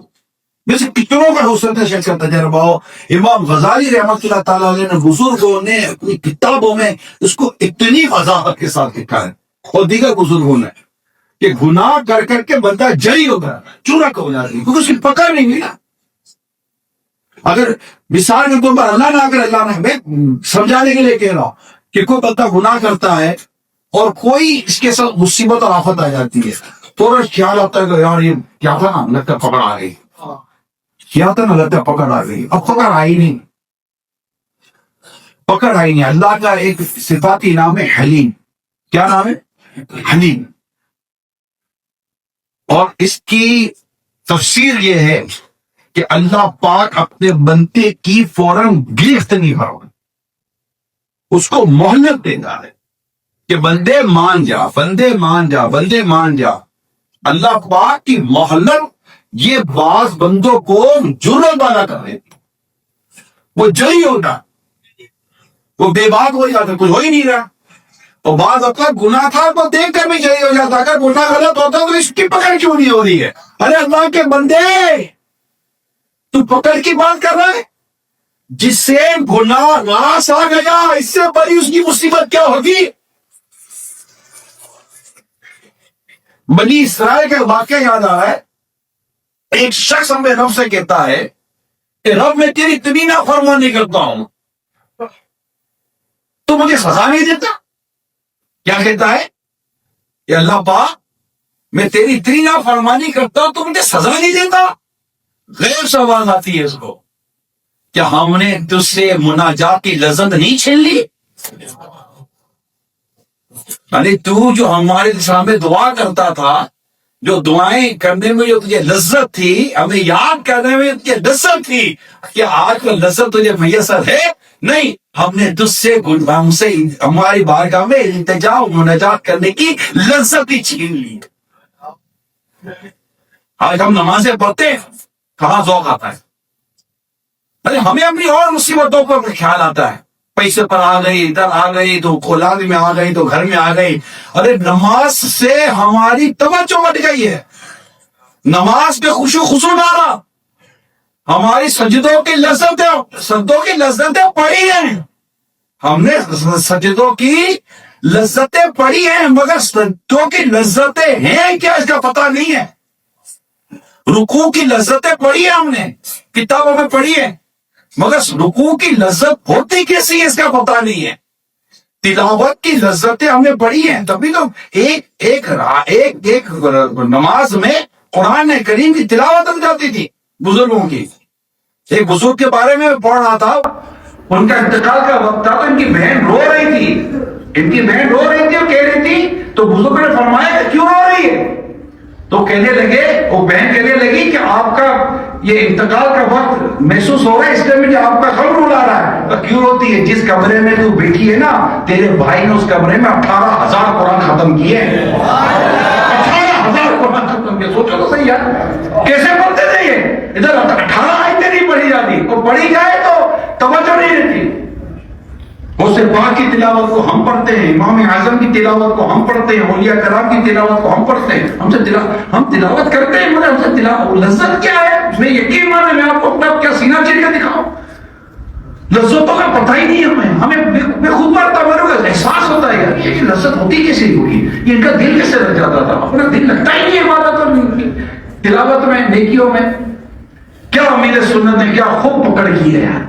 جیسے کتنوں کا ہو سکتا ہے شخص کا تجربہ ہو۔ امام غزالی رحمۃ اللہ تعالیٰ علیہ نے بزرگوں نے اپنی کتابوں میں اس کو اتنی وضاحت کے ساتھ لکھا ہے، اور دیگر بزرگوں نے، کہ گناہ کر کر کے بندہ جری ہوگا، چورک ہو جاتی ہے، کیونکہ اس کی پکڑ نہیں ملا۔ اگر مثال کے طور پر اللہ نہ کرے، اللہ نہ، میں سمجھانے کے لیے کہہ رہا ہوں کہ کوئی بندہ گناہ کرتا ہے اور کوئی اس کے ساتھ مصیبت اور آفت آ جاتی ہے، تو خیال آتا ہے کہ یار یہ کیا تھا نا، لگتا پکڑ آ گئی، کیا تھا نا، لگتا پکڑ آ گئی۔ اب پکڑ آئی نہیں، پکڑ آئی نہیں۔ اللہ کا ایک صفاتی نام ہے حلیم۔ کیا نام ہے؟ حلیم۔ اور اس کی تفسیر یہ ہے کہ اللہ پاک اپنے بندے کی فوراً گرفت نہیں کرو، اس کو مہلت دیتا ہے کہ بندے مان جا، بندے مان جا، بندے مان جا۔ اللہ پاک کی مہلت یہ بعض بندوں کو جرت والا کر دیتی، وہ جری ہوتا، وہ بے بات ہو جاتا، کچھ ہو ہی نہیں رہا۔ اور بعض وقت گناہ تھا تو دیکھ کر بھی جری ہو جاتا، اگر گناہ غلط ہوتا تو اس کی پکڑ کیوں نہیں ہو رہی ہے؟ ارے اللہ کے بندے، تو پکڑ کی بات کر رہا ہے؟ جس سے گناہ راس آ گیا، اس سے بڑی اس کی مصیبت کیا ہوگی؟ بنی اسرائیل کا واقعہ یاد آ رہا ہے۔ ایک شخص ہمیں رب سے کہتا ہے کہ رب میں تیری اتنی نافرمانی کرتا ہوں تو مجھے سزا نہیں دیتا۔ کیا کہتا ہے کہ اللہ پاک میں تیری اتنی نافرمانی کرتا ہوں تو مجھے سزا نہیں دیتا؟ غیر سوال آتی ہے اس کو، کیا ہم نے تجھ سے مناجات کی لذت نہیں چھین لی؟ یعنی تو جو ہمارے سامنے دعا کرتا تھا، جو دعائیں کرنے میں جو تجھے لذت تھی، ہمیں یاد کرنے میں تجھے لذت تھی، کیا آج کا لذت تجھے میسر ہے؟ نہیں، ہم نے تجھ سے ہم سے ہماری بارگاہ میں التجا و مناجات کرنے کی لذت ہی چھین لی۔ آج ہم نمازیں پڑھتے ہیں، کہاں ذوق آتا ہے؟ ارے ہمیں اپنی اور مصیبتوں پر خیال آتا ہے، پیسے پر آ گئی، ادھر آ گئی، تو اولاد میں آ گئی، تو گھر میں آ گئی۔ ارے نماز سے ہماری توجہ ہٹ گئی ہے، نماز پہ خوشو ڈالا، ہماری سجدوں کی لذتیں پڑی ہیں، ہم نے سجدوں کی لذتیں پڑی ہیں، مگر سجدوں کی لذتیں ہیں کیا اس کا پتہ نہیں ہے۔ رکوع کی لذتیں پڑھی ہیں، ہم نے کتابوں میں پڑھی ہے، مگر رکوع کی لذت ہوتی کیسی ہے اس کا پتہ نہیں ہے۔ تلاوت کی لذتیں ہم نے پڑھی ہیں، تبھی تو ایک نماز میں قرآن کریم کی تلاوت ہو جاتی تھی بزرگوں کی. ایک بزرگ کے بارے میں پڑھ رہا تھا, ان کا انتقال کا وقت تھا تو ان کی بہن رو رہی تھی, اور کہہ رہی تھی, تو بزرگ نے فرمایا کہ کیوں رو رہی ہے؟ تو کہنے لگے, وہ بہن کہنے لگی کہ آپ کا یہ انتقال کا وقت محسوس ہو رہا ہے, اس لیے مجھے آپ کا غم رلا رہا ہے. تو کیوں روتی ہے؟ جس کمرے میں تو بیٹھی ہے نا, تیرے بھائی نے اس کمرے میں 18,000 قرآن ختم کیے ہیں. 18,000 قرآن ختم کیے. سوچو تو صحیح یار, کیسے پڑھتے تھے یہ؟ ادھر 18 آیتیں نہیں پڑھی جاتی, اور پڑھی جائے تو توجہ نہیں رہتی. غوث پاک کی تلاوت کو ہم پڑھتے ہیں, امام اعظم کی تلاوت کو ہم پڑھتے ہیں, اولیاء کرام کی تلاوت کو ہم پڑھتے ہیں. ہم تلاوت کرتے ہیں, مگر ہم سے تلاوت لذت کیا ہے اس میں یقین مانے, میں آپ کو اپنا کیا سینہ چیر کے دکھاؤں, لذتوں کا پتہ ہی نہیں ہمیں میں خود پڑھتا میرے کو احساس ہوتا ہے یار یہ لذت ہوتی کیسے ہوگی, یہ ان کا دل کیسے لگ جاتا تھا, اپنا دل لگتا ہی نہیں عبادت اور تلاوت میں, نیکیوں میں. کیا امیر سنت نے کیا خوب پکڑ کی ہے یار,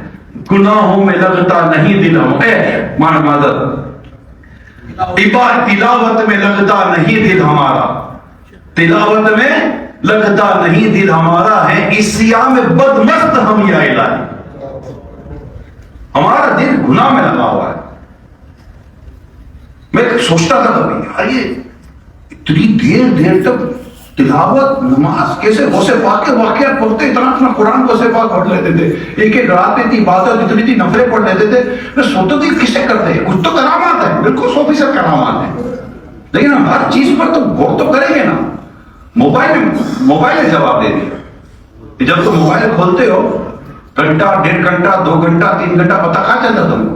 گناہوں میں لگتا نہیں دل ہمارا, تلاوت میں لگتا نہیں دل ہمارا, تلاوت میں لگتا نہیں دل ہمارا, ہے اس سیاہ میں بدمست ہم یا الہی. ہمارا دل گناہ میں لگا ہوا ہے. میں سوچتا تھا کبھی یہ اتنی دیر تک تلاوت نماز کیسے غوث پاک کے واقعات پڑھتے, اتنا قرآن غوث پاک پڑھ لیتے تھے, ایک رات میں عبادت اتنی نفلیں پڑھ لیتے تھے. میں سوچتا تھا کسے کرتے ہیں, کچھ تو کرامات ہے, بالکل 100% کرامات ہے, لیکن ہم ہر چیز پر تو غور تو کریں گے نا. موبائل نے جواب دے دیا. جب تم موبائل کھولتے ہو گھنٹہ, 1.5 گھنٹہ, 2 گھنٹہ, 3 گھنٹہ پتہ کہاں چلتا تم کو؟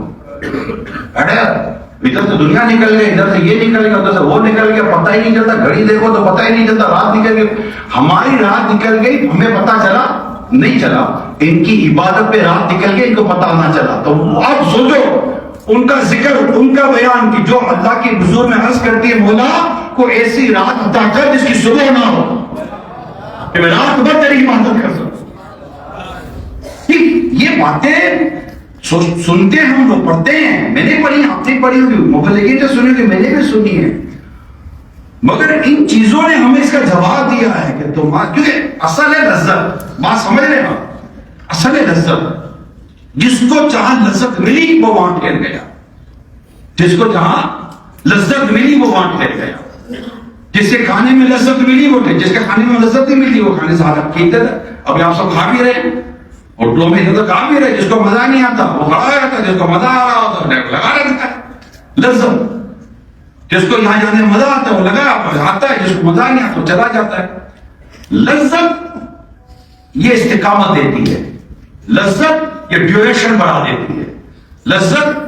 ادھر سے دنیا نکل گئی, ادھر سے یہ نکل گیا, ادھر سے وہ نکل گیا, پتہ ہی نہیں چلتا. گھڑی دیکھو تو پتہ ہی نہیں چلتا, رات نکل گئی. ہماری رات نکل گئی, ہمیں پتہ چلا نہیں چلا, ان کی عبادت پہ رات نکل گئی, ان کو پتہ نہ چلا. تو اب سوچو ان کا ذکر, ان کا بیان کی جو اللہ کی حضور میں عرض کرتی ہے, مولا کو ایسی رات عطا کر جس کی صبح نہ ہو, کہ میں رات بھر تیری عبادت کر سکوں. یہ باتیں سنتے ہیں ہم لوگ, پڑھتے ہیں, میں نے پڑھی, آپ نے پڑھی ہوگی, مبلغین سے سنی ہوگی, میں نے بھی سنی ہے, مگر ان چیزوں نے ہمیں اس کا جواب دیا ہے کہ تم, کیونکہ اصل ہے لذت, بات سمجھ رہے ہیں, اصل ہے لذت. جس کو جہاں لذت ملی وہ وہاں ٹھہر گیا, جس کو جہاں لذت ملی وہ وہاں ٹھہر گیا. جس کے کھانے میں لذت ملی وہ ٹھہر, جس کے کھانے میں لذت نہیں ملی وہ کھانے سے حالت کی ادھر. ابھی آپ سب کھا بھی رہے ہیں, ہوٹلوں میں ادھر کھا بھی رہے, جس کو مزہ نہیں آتا وہ کھڑا رہتا ہے, جس کو مزہ آ رہا ہوتا ہے لگا رہتا ہے. لذت, جس کو یہاں جانے میں مزہ آتا ہے وہ لگا آتا ہے, جس کو مزہ نہیں آتا وہ چلا جاتا ہے. لذت یہ استقامت دیتی ہے, لذت یہ ڈیوریشن بڑھا دیتی ہے, لذت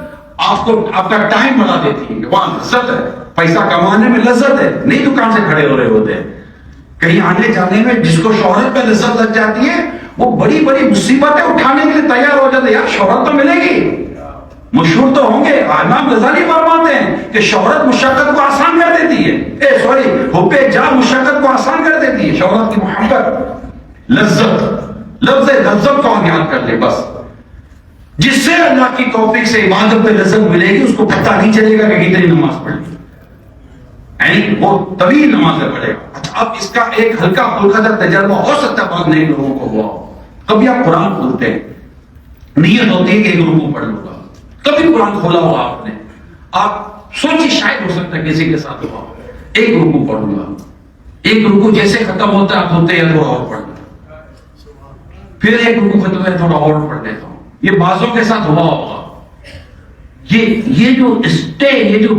آپ کو آپ کا ٹائم بڑھا دیتی ہے. وہاں لذت ہے, پیسہ کمانے میں لذت ہے, نہیں دکان سے کھڑے ہو رہے ہوتے ہیں, کہیں آنے جانے میں جس کو شہرت پہ لذت لگ جاتی ہے وہ بڑی بڑی مصیبتیں اٹھانے کے لیے تیار ہو جاتے ہیں. یار شہرت تو ملے گی, مشہور تو ہوں گے. امام غزالی فرماتے ہیں کہ شہرت مشقت کو آسان کر دیتی ہے, حب جاہ مشقت کو آسان کر دیتی ہے. شہرت کی محبت, لذت, لفظ لذت کو ہم یاد کر لیں بس. جس سے اللہ کی توفیق سے عبادت پہ لذت ملے گی اس کو پتہ نہیں چلے گا کہ کتنی نماز پڑھی, یعنی وہ طویل نماز پڑھے گا. اب اس کا ایک ہلکا پھلکا تجربہ ہو سکتا ہے بہت نئے لوگوں کو ہوا. کبھی آپ قرآن کھولتے ہیں, نیت ہوتی ہے کہ ایک رکوع پڑھ لوں گا, کبھی قرآن کھولا ہوا آپ نے, آپ سوچی شاید ہو سکتا ہے کسی کے ساتھ ہوا, ایک رکوع پڑھوں گا, ایک رکوع جیسے ختم ہوتا ہے آپ ہوتے ہیں تھوڑا اور پڑھ لیں, پھر ایک رکوع ختم ہے تھوڑا اور پڑھ لیتا ہوں. یہ بعضوں کے ساتھ ہوا ہوگا. یہ جو اسٹے, یہ جو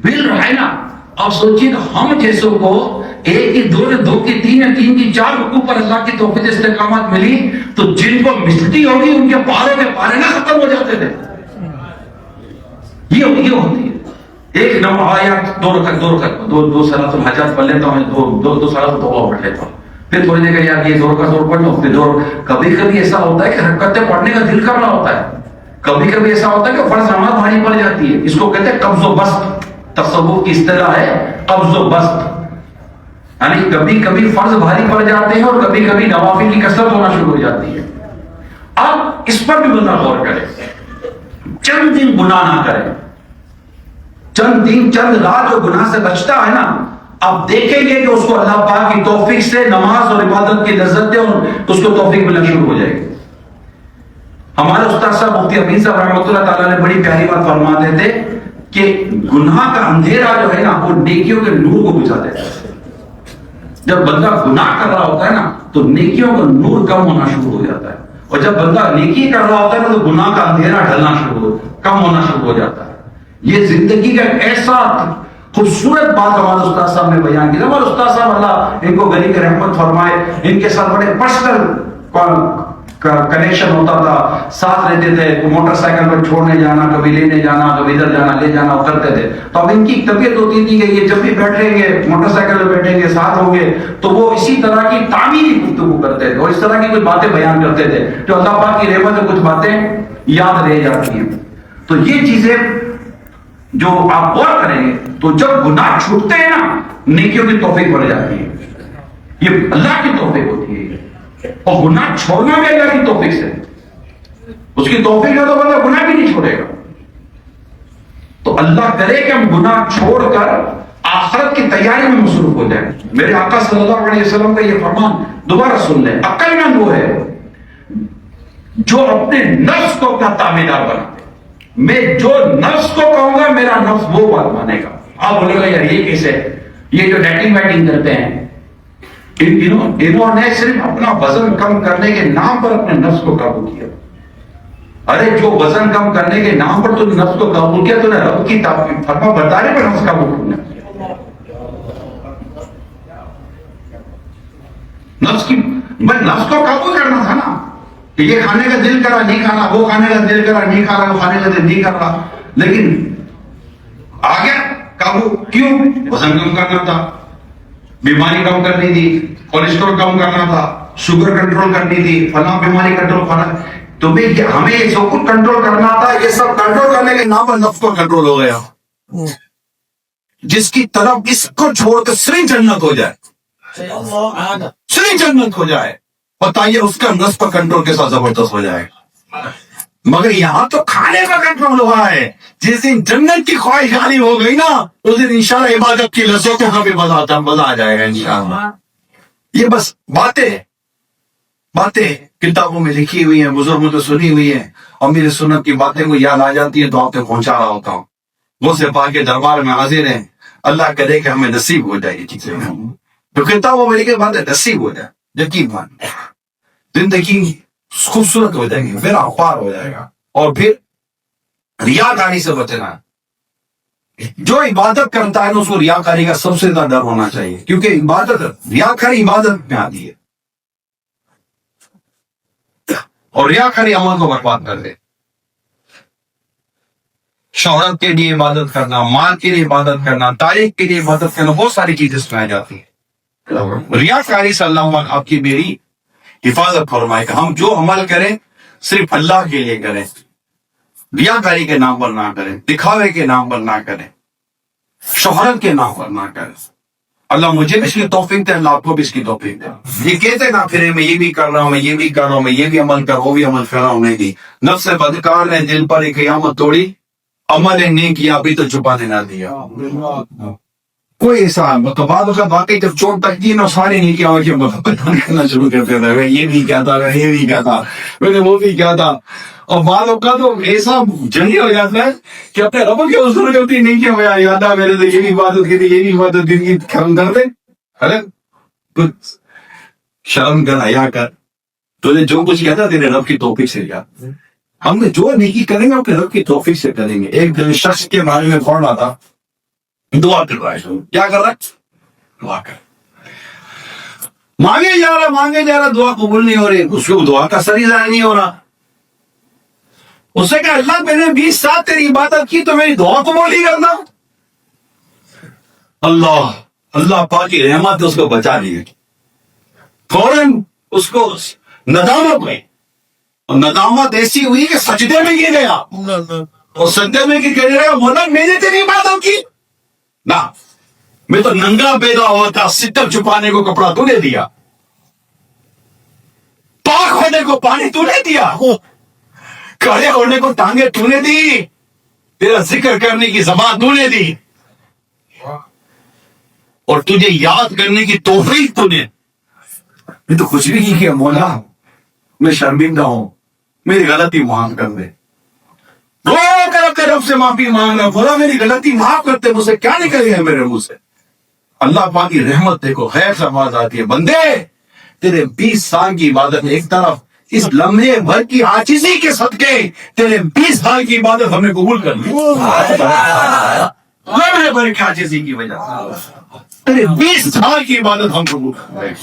بل رہا ہے نا, آپ سوچیے کہ ہم جیسوں کو ایک کی دو نے, 2 کی 3 نے, 3 کی 4 رکوع پر اللہ کی توفیق استقامت ملی, تو جن کو ملتی ہوگی ان کے پاروں کے پارے نہ ختم ہو جاتے تھے. یہ ہوتی ہے. ایک نماز 2 رکعت 2 صلاۃ الحاجات پڑھ لیتا ہوں, 2 صلاۃ التوبہ پڑھ لیتا ہوں, پھر تھوڑی دیر یار یہ 2 رکعت اور پڑھ لو, پھر 2. کبھی ایسا ہوتا ہے کہ رکعتیں پڑھنے کا دل کر رہا ہوتا ہے, کبھی ایسا ہوتا ہے کہ فرض نماز بھاری پڑ جاتی ہے. اس کو کہتے ہیں قبض و بسط, تصوف کی اصطلاح ہے قبض و بسط. یعنی کبھی فرض بھاری پڑ جاتے ہیں اور کبھی نوافل کی کثرت ہونا شروع ہو جاتی ہے. اب اس پر بھی بندہ غور کرے, چند دن گناہ نہ کرے, چند رات جو گناہ سے بچتا ہے نا, آپ دیکھیں گے کہ اس کو اللہ پاک کی توفیق سے نماز اور عبادت کی لذت دے اور اس کو توفیق ملنا شروع ہو جائے گی. ہمارے استاد صاحب مفتی امین صاحب رحمۃ اللہ تعالیٰ نے بڑی پیاری بات فرماتے تھے کہ گناہ کا اندھیرا جو ہے نا وہ نیکیوں کے نور کو بجھا دیتا ہے. جب بندہ گناہ کر رہا ہوتا ہے نا تو نیکیوں کا نور کم ہونا شروع ہو جاتا ہے, اور جب بندہ نیکی کر رہا ہوتا ہے نا تو گناہ کا اندھیرا ڈھلنا کم ہونا شروع ہو جاتا ہے. یہ زندگی کا ایسا خوبصورت بات ہمارے استاد صاحب نے بیان کی. ہمارے استاد صاحب اللہ ان کو غنی کی رحمت فرمائے, ان کے ساتھ بڑے پرسنل کنیکشن ہوتا تھا, ساتھ رہتے تھے, موٹر سائیکل پر چھوڑنے جانا, کبھی لینے جانا, کبھی ادھر جانا لے جانا کرتے تھے. تو اب ان کی طبیعت ہوتی تھی کہ یہ جب بھی بیٹھیں گے موٹر سائیکل پہ بیٹھیں گے ساتھ ہوں گے تو وہ اسی طرح کی تعمیری گفتگو کرتے تھے اور اس طرح کی کچھ باتیں بیان کرتے تھے جو اللہ پاک کی رحمت سے کچھ باتیں یاد رہ جاتی ہیں. تو یہ چیزیں جو آپ غور کریں گے تو جب گناہ چھوٹتے ہیں نا نیکیوں کی توفیق بڑھ جاتی ہے. یہ اللہ کی توفیق ہوتی ہے, اور گناہ چھوڑنا بھی اللہ کی توفیق سے. اس کی توفیق ہے تو بندہ گناہ بھی نہیں چھوڑے گا. تو اللہ کرے کہ ہم گناہ چھوڑ کر آخرت کی تیاری میں مصروف ہو جائیں. میرے آقا صلی اللہ علیہ وسلم کا یہ فرمان دوبارہ سن لیں, عقل مند وہ ہے جو اپنے نفس کو اپنا تابعدار بنا. میں جو نفس کو کہوں گا میرا نفس وہ بات مانے گا. آپ بولے گا یار یہ کیسے, یہ جو ڈیٹنگ ویٹنگ کرتے ہیں انہوں نے صرف اپنا وزن کم کرنے کے نام پر اپنے نفس کو قابو کیا. ارے جو وزن کم کرنے کے نام پر تو نفس کو قابو کیا تو نے رب کی فرما برداری پر نفس قابو کرنا. نفس کو قابو کرنا تھا نا کہ یہ کھانے کا دل کرا نہیں کھانا, وہ کھانے کا دل کرا نہیں کھا رہا, وہ کھانے کا دل نہیں کر رہا, لیکن آ گیا قابو. کیوں؟ وزن کم کرنا تھا, بیماری کم کرنی تھی, کولیسٹرول کم کرنا تھا, شوگر کنٹرول کرنی تھی, فلاں بیماری کنٹرول کرنا. تو ہمیں یہ سب کچھ کنٹرول کرنا تھا. یہ سب کنٹرول کرنے کے نام پر نفس کو کنٹرول ہو گیا. جس کی طرف اس کو چھوڑ کر صرف جنت ہو جائے, صرف جنت ہو جائے, بتائیے اس کا نفس پر کنٹرول کے ساتھ زبردست ہو جائے. مگر یہاں تو کھانے کا کنٹرول ہوا ہے. جس دن جنت کی خواہش غالب ہو گئی نا اس دن انشاءاللہ عبادت کی لذتوں کا بھی مزہ آ جائے گا انشاءاللہ. یہ بس باتیں کتابوں میں لکھی ہوئی ہیں, بزرگوں سے سنی ہوئی ہیں, اور میری سنت کی باتیں کو یاد آ جاتی ہیں تو آپ تک پہنچا رہا ہوتا ہوں. وہ سے پاک کے دربار میں حاضر ہیں. اللہ کرے کہ ہمیں نصیب ہو جائے یہ چیزیں جو کتابوں میں لکھی باتیں نصیب ہو جائے. یقین مان زندگی خوبصورت ہو جائے گی, میرا پار ہو جائے گا. اور پھر ریاکاری سے بچنا. جو عبادت کرتا ہے نا اس کو ریاکاری کا سب سے زیادہ ڈر ہونا چاہیے, کیونکہ ریاکاری عبادت میں آتی ہے اور ریاکاری عمل کو برباد کر دے. شہرت کے لیے عبادت کرنا, مال کے لیے عبادت کرنا, تاریخ کے لیے عبادت کرنا, بہت ساری چیزیں سنائی جاتی ہیں. ریاکاری سے اللہ آپ کی میری حفاظت فرمائے گا. ہم جو عمل کریں صرف اللہ کے لیے کریں, ریاکاری کے نام پر نہ کریں, دکھاوے کے نام پر نہ کریں, شہرت کے نام پر نہ کریں. اللہ مجھے بھی اس کی توفیق دے, اللہ آپ کو بھی اس کی توفیق دے. یہ کہتے نہ پھرے میں یہ بھی کر رہا ہوں, میں یہ بھی کر رہا ہوں, میں یہ بھی عمل کر, وہ بھی عمل کر رہا ہوں. نہیں دی نفس بدکار نے دل پر ایک قیامت توڑی, عمل نہیں کیا ابھی تو چھپانے نہ دیا. کوئی ایسا مطلب کا واقعی جب چوٹ لگتی ہے نا سارے نہیں کیا کرنا شروع کرتے تھے. یہ بھی کیا تھا, یہ بھی کیا تھا, میں نے وہ بھی کیا تھا. اور بعض کا تو ایسا جنگی ہو جاتا ہے کہ اپنے رب کے حضور کرتی نہیں کیا ہوا یاد آ میرے سے یہ بھی عبادت کی تھی, یہ بھی عبادت کی, کرم کر دے. ارے کچھ شرم کر, حیا کر. تو نے جو کچھ کیا تھا تیرے رب کی توفیق سے کیا. ہم نے جو نیکی کریں گے اپنے رب کی توفیق سے کریں گے. ایک شخص کے بارے میں پڑھ رہا تھا, دعا کر رہا ہے. کیا کر رہا ہے؟ دعا کر, مانگے جا رہا, دعا قبول نہیں ہو رہی, اس کو دعا کا اثر ہی ظاہر نہیں ہو رہا. اس نے کہا اللہ میں نے 20 سال تیری عبادت کی تو میری دعا قبول ہی کرنا. اللہ پاک کی رحمت اس کو بچا لی. فوراً اس کو ندامت ہوئی, اور ندامت ایسی ہوئی کہ سجدے میں گر گیا. اور سجدے میں گر گیا, مولا میں نے تیری عبادت کی نہ, میں تو ننگا پیدا ہوا تھا, ستر چھپانے کو کپڑا تو نے دیا, پاک ہونے کو پانی تو نے دیا, کھڑے ہونے کو ٹانگیں تو نے دی, تیرا ذکر کرنے کی زبان تو نے دی. اور تجھے یاد کرنے کی توفیق تجھے. میں تو کچھ بھی نہیں کیا مولا, میں شرمندہ ہوں, میری غلطی معاف کر دے. رو کر اپنے رب سے معافی مانگنا, بولا میری غلطی معاف کرتے, مجھ سے کیا نکل گیا میرے منہ سے. اللہ پاک کی رحمت دیکھو, خیر سے آواز آتی ہے, بندے تیرے 20 سال کی عبادت ایک طرف, اس لمحے بھر کی عاجزی کے صدقے تیرے 20 سال کی عبادت ہم نے قبول کر لی. لمحے بھر کی عاجزی کی وجہ سے تیرے 20 سال کی عبادت ہم قبول کر لیں.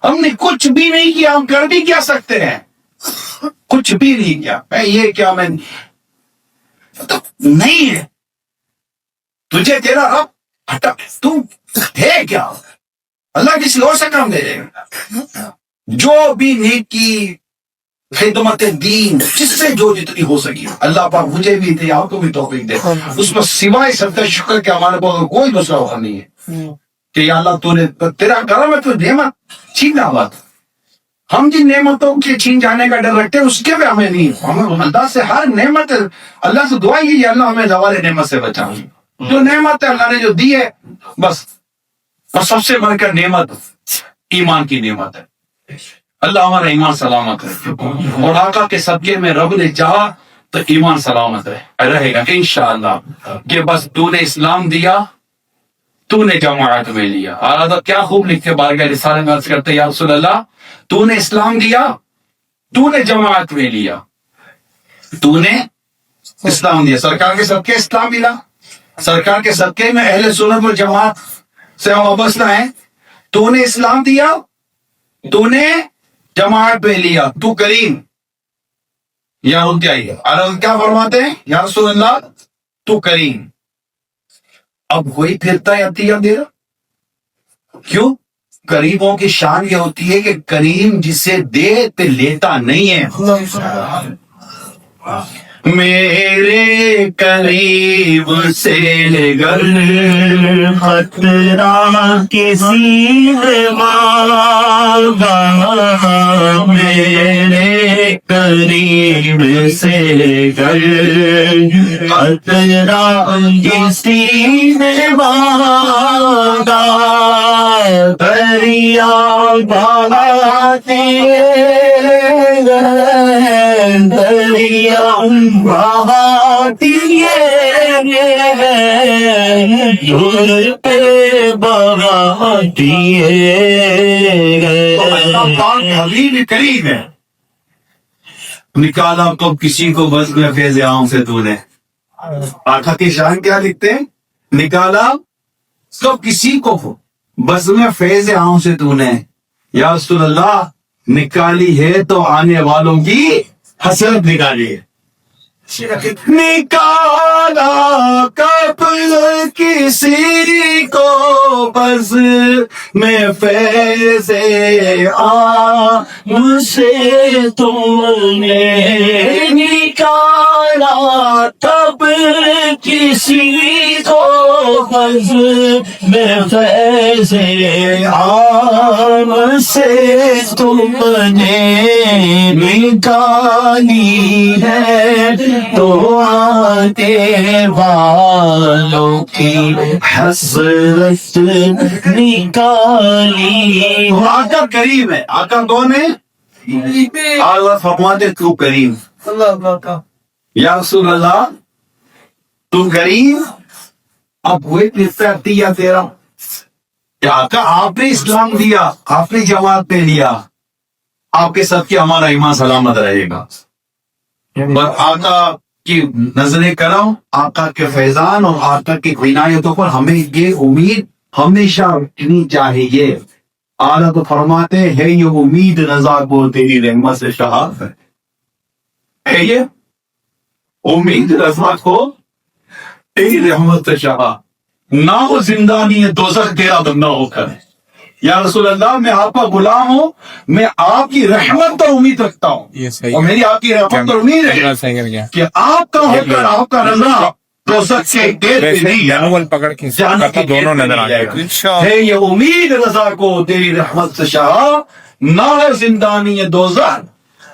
ہم نے کچھ بھی نہیں کیا, ہم کر بھی کیا سکتے ہیں, کچھ بھی نہیں کیا. میں یہ کیا میں نہیں ہے, تجھے تیرا رب ہٹا, تو ہے کیا, اللہ کسی اور سے کام دے دے گا. جو بھی نیکی خدمت دین جس سے جو جتنی ہو سکی, اللہ پاک مجھے بھی دے, آپ کو بھی توفیق دے. اس میں سوائے سب شکر کے ہمارے پاس کوئی دوسرا وقت نہیں ہے کہ یا اللہ تو نے تیرا کرم ہے, تو نعمت چھیننا بات. ہم جن نعمتوں کے چھین جانے کا ڈر رکھتے ہیں اس کے بھی ہمیں نہیں. ہم اللہ سے ہر نعمت, اللہ سے دعا یہ اللہ ہمیں زوال نعمت سے بچا. جو نعمت ہے اللہ نے جو دی ہے بس, اور سب سے بڑھ کر نعمت ایمان کی نعمت ہے. اللہ ہمارا ایمان سلامت ہے, اور آقا کے صدقے میں رب نے چاہا تو ایمان سلامت رہے گا انشاءاللہ. کہ بس تو نے اسلام دیا, تو نے جماعت میں لیا. حضرت کیا خوب لکھتے بارگاہ رسالہ میں عرض کرتے, یا رسول اللہ تو نے اسلام دیا, تو نے جماعت میں لیا, تو نے اسلام دیا. سرکار کے صدقے اسلام ملا, سرکار کے صدقے میں اہل سنت والجماعت سے ہم وابستہ ہیں. تو نے اسلام دیا, تو نے جماعت پہ لیا, تو کریم. یا ان کیا فرماتے ہیں, یا رسول اللہ تو کریم. اب وہی پھرتا ہے عطیہ دے رہا. کیوں؟ کریموں کی شان یہ ہوتی ہے کہ کریم جسے دے پہ لیتا نہیں ہے. میرے قریب سے گر خطرہ کسی نے مانگا, میرے قریب سے گر خطرہ کسی نے مانگا, دریا بہاتے دریا بہاتی حبیب کریم ہے. نکالا کب کسی کو بس میں فیض عام سے تو نے. آقا کی شان کیا لکھتے ہیں, نکالا کب کسی کو بس میں فیض عام سے تو نے. یا رسول اللہ نکالی ہے تو آنے والوں کی حسرت نکالی ہے. نکالا کب کسی کو بس میں فیض عام سے تم نے, نکالا کب کسی کو بس میں فیض عام سے تم نے نکالی ہے تو آتے والوں کی حسرت نکالی. آقا کریم ہے. آقا کون ہے؟ آقا فرماتے تو کریم. یا رسول اللہ تم کریم. اب ہوئے دیا تیرا کہ آقا آپ نے اسلام دیا, آپ نے جماعت میں لیا, آپ کے ساتھ کیا ہمارا ایمان سلامت رہے گا. اور آقا کی نظریں کرم, آقا کے فیضان اور آقا کی عنایتوں پر ہمیں یہ امید ہمیشہ رکھنی چاہیے. آقا تو فرماتے ہیں یہ امید رضا کو تیری رحمت سے شہاب ہے, یہ امید رضا کو تیری رحمت سے شہاب. نہ وہ زندانی ہے دوزخ تیرا بندہ ہو کر. یا رسول اللہ میں آپ کا غلام ہوں, میں آپ کی رحمت پر امید رکھتا ہوں, اور میری آپ کی رحمت پر امید ہے کہ آپ کا ہو کر آپ کا رضا دوزخ کے گیٹ پہ نہیں ہے, جنت کی دونوں نظر آ جائے گا. ہے یہ امید رضا کو تیری رحمت سے شہاب, نہ ہے زندانی ہے دوزخ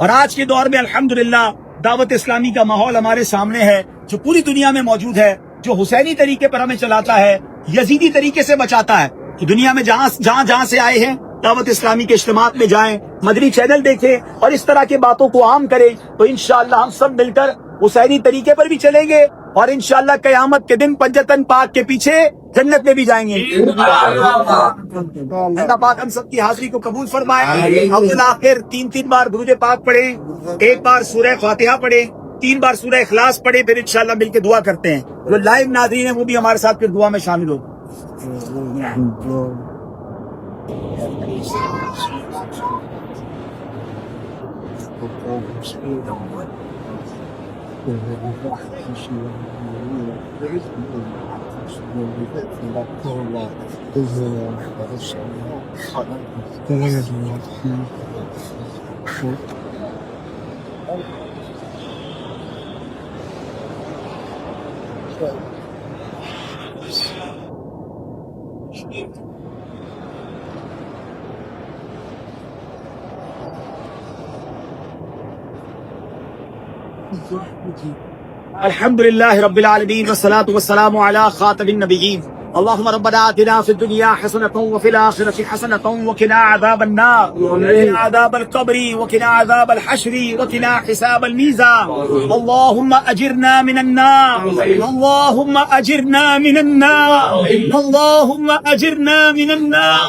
اور آج کے دور میں الحمدللہ دعوت اسلامی کا ماحول ہمارے سامنے ہے جو پوری دنیا میں موجود ہے، جو حسینی طریقے پر ہمیں چلاتا ہے، یزیدی طریقے سے بچاتا ہے کہ دنیا میں جہاں سے آئے ہیں دعوت اسلامی کے اجتماعات میں جائیں، مدنی چینل دیکھیں اور اس طرح کے باتوں کو عام کریں، تو انشاءاللہ ہم سب مل کر حسینی طریقے پر بھی چلیں گے اور انشاءاللہ قیامت کے دن پنجتن پاک کے پیچھے جنت میں بھی جائیں گے۔ اللہ پاک ہم سب کی حاضری کو قبول فرمائے۔ ہم آخر 3 بار درود پاک پڑھیں، 1 بار سورہ فاتحہ پڑھیں، 3 بار سورہ اخلاص پڑھیں، پھر انشاءاللہ مل کے دعا کرتے ہیں۔ جو لائیو ناظرین ہیں وہ بھی ہمارے ساتھ پھر دعا میں شامل ہو۔ الحمد لله رب العالمين والصلاة والسلام على خاتم النبيين اللهم ربنا آتنا في الدنيا حسنة وفي الآخرة حسنة وقنا عذاب النار وقنا عذاب القبر وقنا عذاب الحشر وقنا حساب الميزان اللهم أجرنا من النار اللهم أجرنا من النار اللهم أجرنا من النار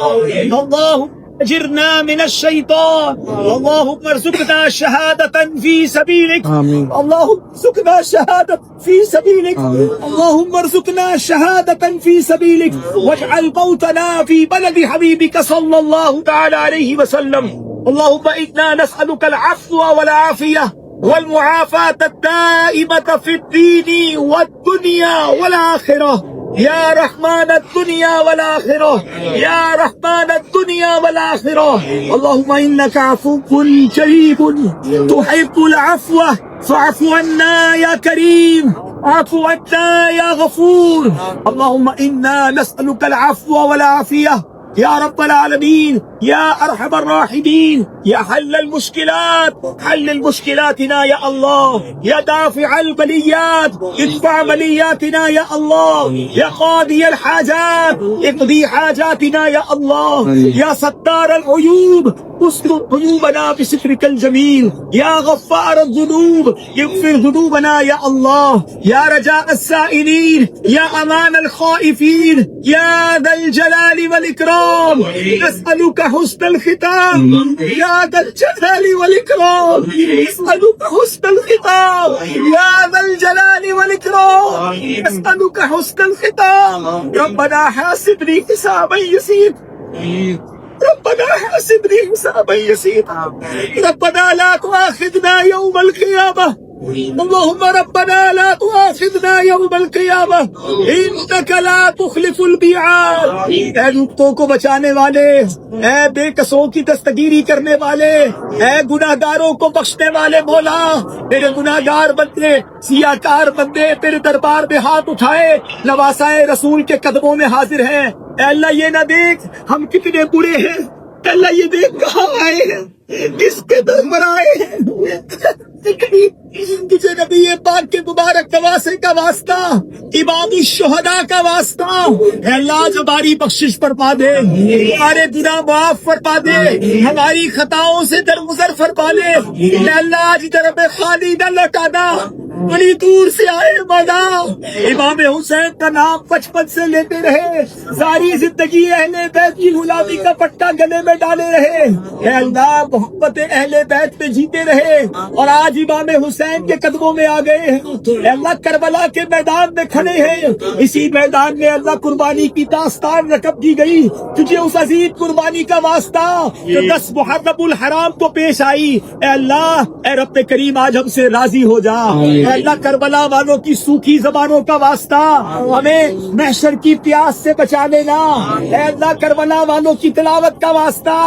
اللهم أجرنا من الشيطان اللهم ارزقنا شهادة في سبيلك اللهم ارزقنا شهادة في سبيلك اللهم ارزقنا شهادة في سبيلك واجعل موتنا في بلد حبيبك صلى الله تعالى عليه وسلم اللهم إنا نسألك العفو والعافية والمعافاة الدائمة في الدين والدنيا والآخرة يا رحمن الدنيا والآخرة يا رحمن الدنيا والآخرة اللهم إنك عفو كريم تحب العفو فاعف عنا يا كريم اعفو عنا يا غفور اللهم إنا نسألك العفو والعافية يا رب العالمين يا أرحم الراحمين يا حل المشكلات حل مشكلاتنا يا الله يا دافع البليات ادفع بلياتنا يا الله يا قاضي الحاجات اقضي حاجاتنا يا الله يا ستار العيوب استر عيوبنا بسترك الجميل يا غفار الذنوب اغفر ذنوبنا يا الله يا رجاء السائلين يا أمان الخائفين يا ذا الجلال والإكرام نسألك حسن الختام يا ذا الجلال والإكرام نسألك حسن الختام يا ذا الجلال والإكرام نسألك حسن الختام ربنا حاسبني حسابا يسير ربنا حاسبني حسابا يسيرا ربنا لا تؤاخذنا يوم القيامة اللهم ربنا لا تؤاخذنا يوم القيامة إنك لا تخلف الميعاد اے رکتوں کو بچانے والے اے بے قصوں کی دستگیری کرنے والے اے گناہگاروں کو بخشنے والے مولا میرے گناہگار بندے سیاہکار بندے تیرے دربار میں ہاتھ اٹھائے نواسائے رسول کے قدموں میں حاضر ہیں اے اللہ یہ نہ دیکھ ہم کتنے برے ہیں اے اللہ یہ دیکھ کہاں آئے ہیں کس کے در پر آئے ہیں تجھے نبی پاک کے مبارک نواسے کا واسطہ امام الشہداء کا واسطہ اے اللہ ہماری بخشش فرما دے ہمارے گناہ معاف فرما دے ہماری خطاؤں سے درگزر فرما لے اے اللہ آج طرف خالی نہ لوٹانا بڑی دور سے آئے مولا امام حسین کا نام بچپن سے لیتے رہے ساری زندگی اہل بیت کی غلامی کا پٹا گلے میں ڈالے رہے اے اللہ محبت اہل بیت میں جیتے رہے اور آج امام حسین کے قدموں میں آ گئے ہیں اے اللہ کربلا کے میدان میں کھڑے ہیں اسی میدان میں اللہ قربانی کی داستان رقم کی گئی تجھے اس عظیم قربانی کا واسطہ جو 10 محرم الحرام کو پیش آئی اے اللہ اے رب کریم آج ہم سے راضی ہو جا اے اللہ کربلا والوں کی سوکھی زبانوں کا واسطہ ہمیں محشر کی پیاس سے بچا لینا. اے اللہ کربلا والوں کی تلاوت کا واسطہ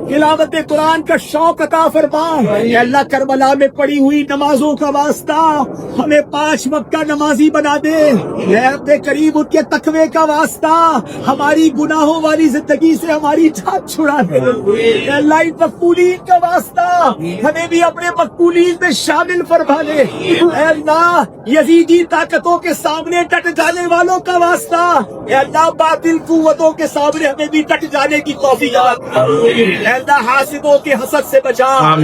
تلاوت قرآن کا شوق عطا فرما. اے اللہ کربلا میں پڑھی ہوئی نمازوں کا واسطہ ہمیں 5 وقت کا نمازی بنا دے. اے اپنے قریب ان کے تقوی کا واسطہ ہماری گناہوں والی زندگی سے ہماری جان چھڑا دے. اے اللہ ان مقبولین کا واسطہ ہمیں بھی اپنے مقبولین میں شامل فرما لے. اے اللہ یزیدی طاقتوں کے سامنے ڈٹ جانے والوں کا واسطہ اے اللہ باطل قوتوں کے سامنے ہمیں بھی ڈٹ جانے کی توفیق عطا. اے اللہ حاسدوں کے حسد سے بچا,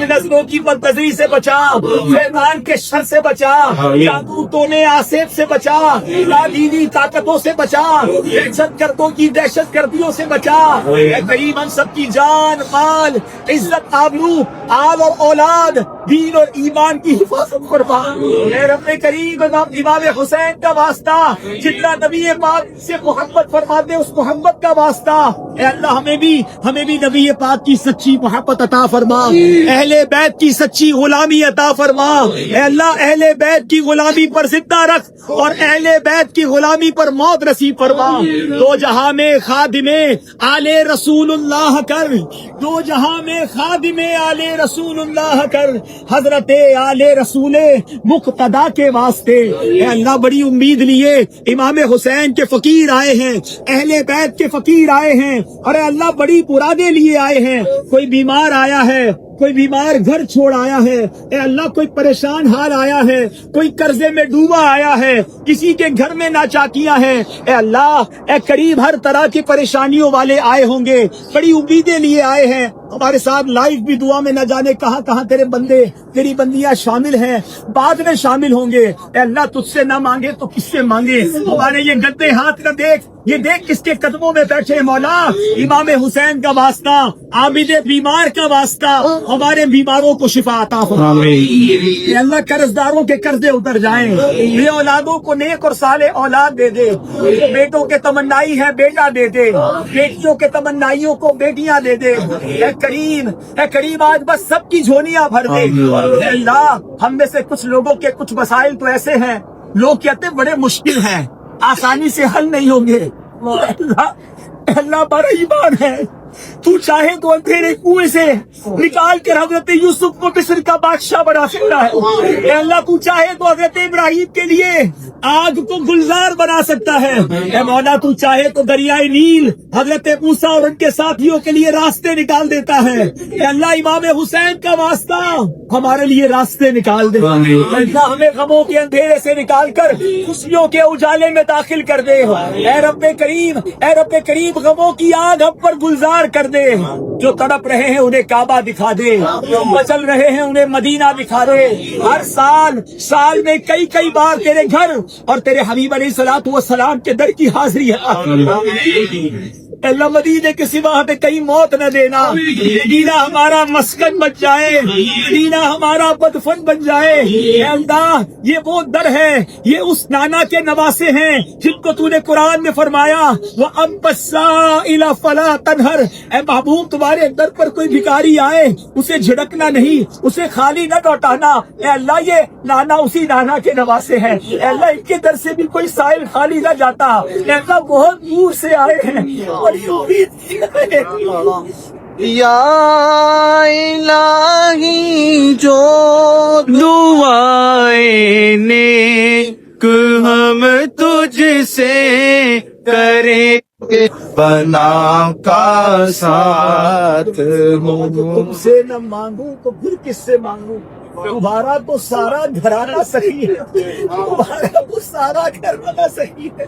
نظروں کی بدنظری سے بچا, شیطان کے شر سے بچا, جادو ٹونے آسیب سے بچا, لادینی طاقتوں سے بچا, دہشت گردوں کی دہشت گردیوں سے بچا. اے کریم ہم سب کی جان مال عزت آبرو آل اور اولاد دین اور ایمان کی حفاظت فرما. اے رب کریم امام حسین کا واسطہ جتنا نبی پاک سے محبت فرماتے اس محبت کا واسطہ اے اللہ ہمیں بھی نبی پاک کی سچی محبت عطا فرما. اہل بیت کی سچی غلامی عطا فرما. اے اللہ اہل بیت کی غلامی پر زندہ رکھ اور اہل بیت کی غلامی پر موت نصیب فرما. دو جہاں میں خادم آل رسول اللہ کر, دو جہاں میں خادم آل رسول اللہ کر, حضرت آل رسول مقتدا کے واسطے. اے اللہ بڑی امید لیے امام حسین کے فقیر آئے ہیں, اہل بیت کے فقیر آئے ہیں, اور اے اللہ بڑی مرادیں لیے آئے ہیں. کوئی بیمار آیا ہے, کوئی بیمار گھر چھوڑ آیا ہے, اے اللہ کوئی پریشان حال آیا ہے, کوئی قرضے میں ڈوبا آیا ہے, کسی کے گھر میں ناچاکیاں ہیں. اے اللہ اے قریب ہر طرح کی پریشانیوں والے آئے ہوں گے, بڑی امیدیں لیے آئے ہیں. ہمارے ساتھ لائیو بھی دعا میں نہ جانے کہاں کہاں تیرے بندے تیری بندیاں شامل ہیں, بعد میں شامل ہوں گے. اے اللہ تجھ سے نہ مانگے تو کس سے مانگے. ہمارے یہ گندے ہاتھ نہ دیکھ, یہ دیکھ کس کے قدموں میں بیٹھے. مولا امام حسین کا واسطہ, عابد بیمار کا واسطہ ہمارے بیماروں کو شفا عطا فرما. اے اللہ قرض داروں کے قرضے اتر جائیں, یہ اولادوں کو نیک اور صالح اولاد دے دے. بیٹوں کے تمنائی ہے بیٹا دے دے, بیٹیوں کے تمنائیوں کو بیٹیاں دے دے. اے کریم آج بس سب کی جھولیاں بھر دے. اے اللہ ہم میں سے کچھ لوگوں کے کچھ مسائل تو ایسے ہیں لوگ کہتے بڑے مشکل ہیں, آسانی سے حل نہیں ہوں گے. اے اللہ بڑا ایمان ہے, تو چاہے تو اندھیرے کنویں سے نکال کر حضرت یوسف کو مصر کا بادشاہ بنا سکتا ہے. اے اللہ تو چاہے تو حضرت ابراہیم کے لیے آگ کو گلزار بنا سکتا ہے. اے مولا تو چاہے تو دریائے نیل حضرت موسیٰ اور ان کے ساتھیوں کے لیے راستے نکال دیتا ہے. اے اللہ امام حسین کا واسطہ ہمارے لیے راستے نکال دے. اللہ ہمیں غموں کے اندھیرے سے نکال کر خوشیوں کے اجالے میں داخل کر دے. اے رب کریم غموں کی آگ ہم پر گلزار کر دے. جو تڑپ رہے ہیں انہیں کعبہ دکھا دے, جو مچل رہے ہیں انہیں مدینہ دکھا دے. ہر سال میں کئی بار تیرے گھر اور تیرے حبیب علیہ الصلوۃ والسلام کے در کی حاضری ہے. اللہ مدینے کے سوا ہمیں کہیں موت نہ دینا. مدینہ ہمارا مسکن بن جائے, مدینہ ہمارا بدفن بن جائے. اے اللہ یہ وہ در ہے, یہ اس نانا کے نواسے ہیں جن کو تو نے قرآن میں فرمایا وَأَمَّا السَّائِلَ فَلَا تَنْهَرْ. اے محبوب تمہارے در پر کوئی بھکاری آئے اسے جھڑکنا نہیں, اسے خالی نہ لوٹانا. اے اللہ یہ نانا اسی نانا کے نواسے ہیں. اے اللہ ان کے در سے بھی کوئی سائل خالی نہ جاتا. اے اللہ بہت دور سے آئے ہیں یا الہی جو دعائیں نیک ہم تجھ سے کریں بنا کا ساتھ ہو. تم سے نہ مانگوں تو پھر کس سے مانگوں. تمہارا تو سارا گھرانہ صحیح ہے, تمہارا تو سارا گھرانہ صحیح ہے.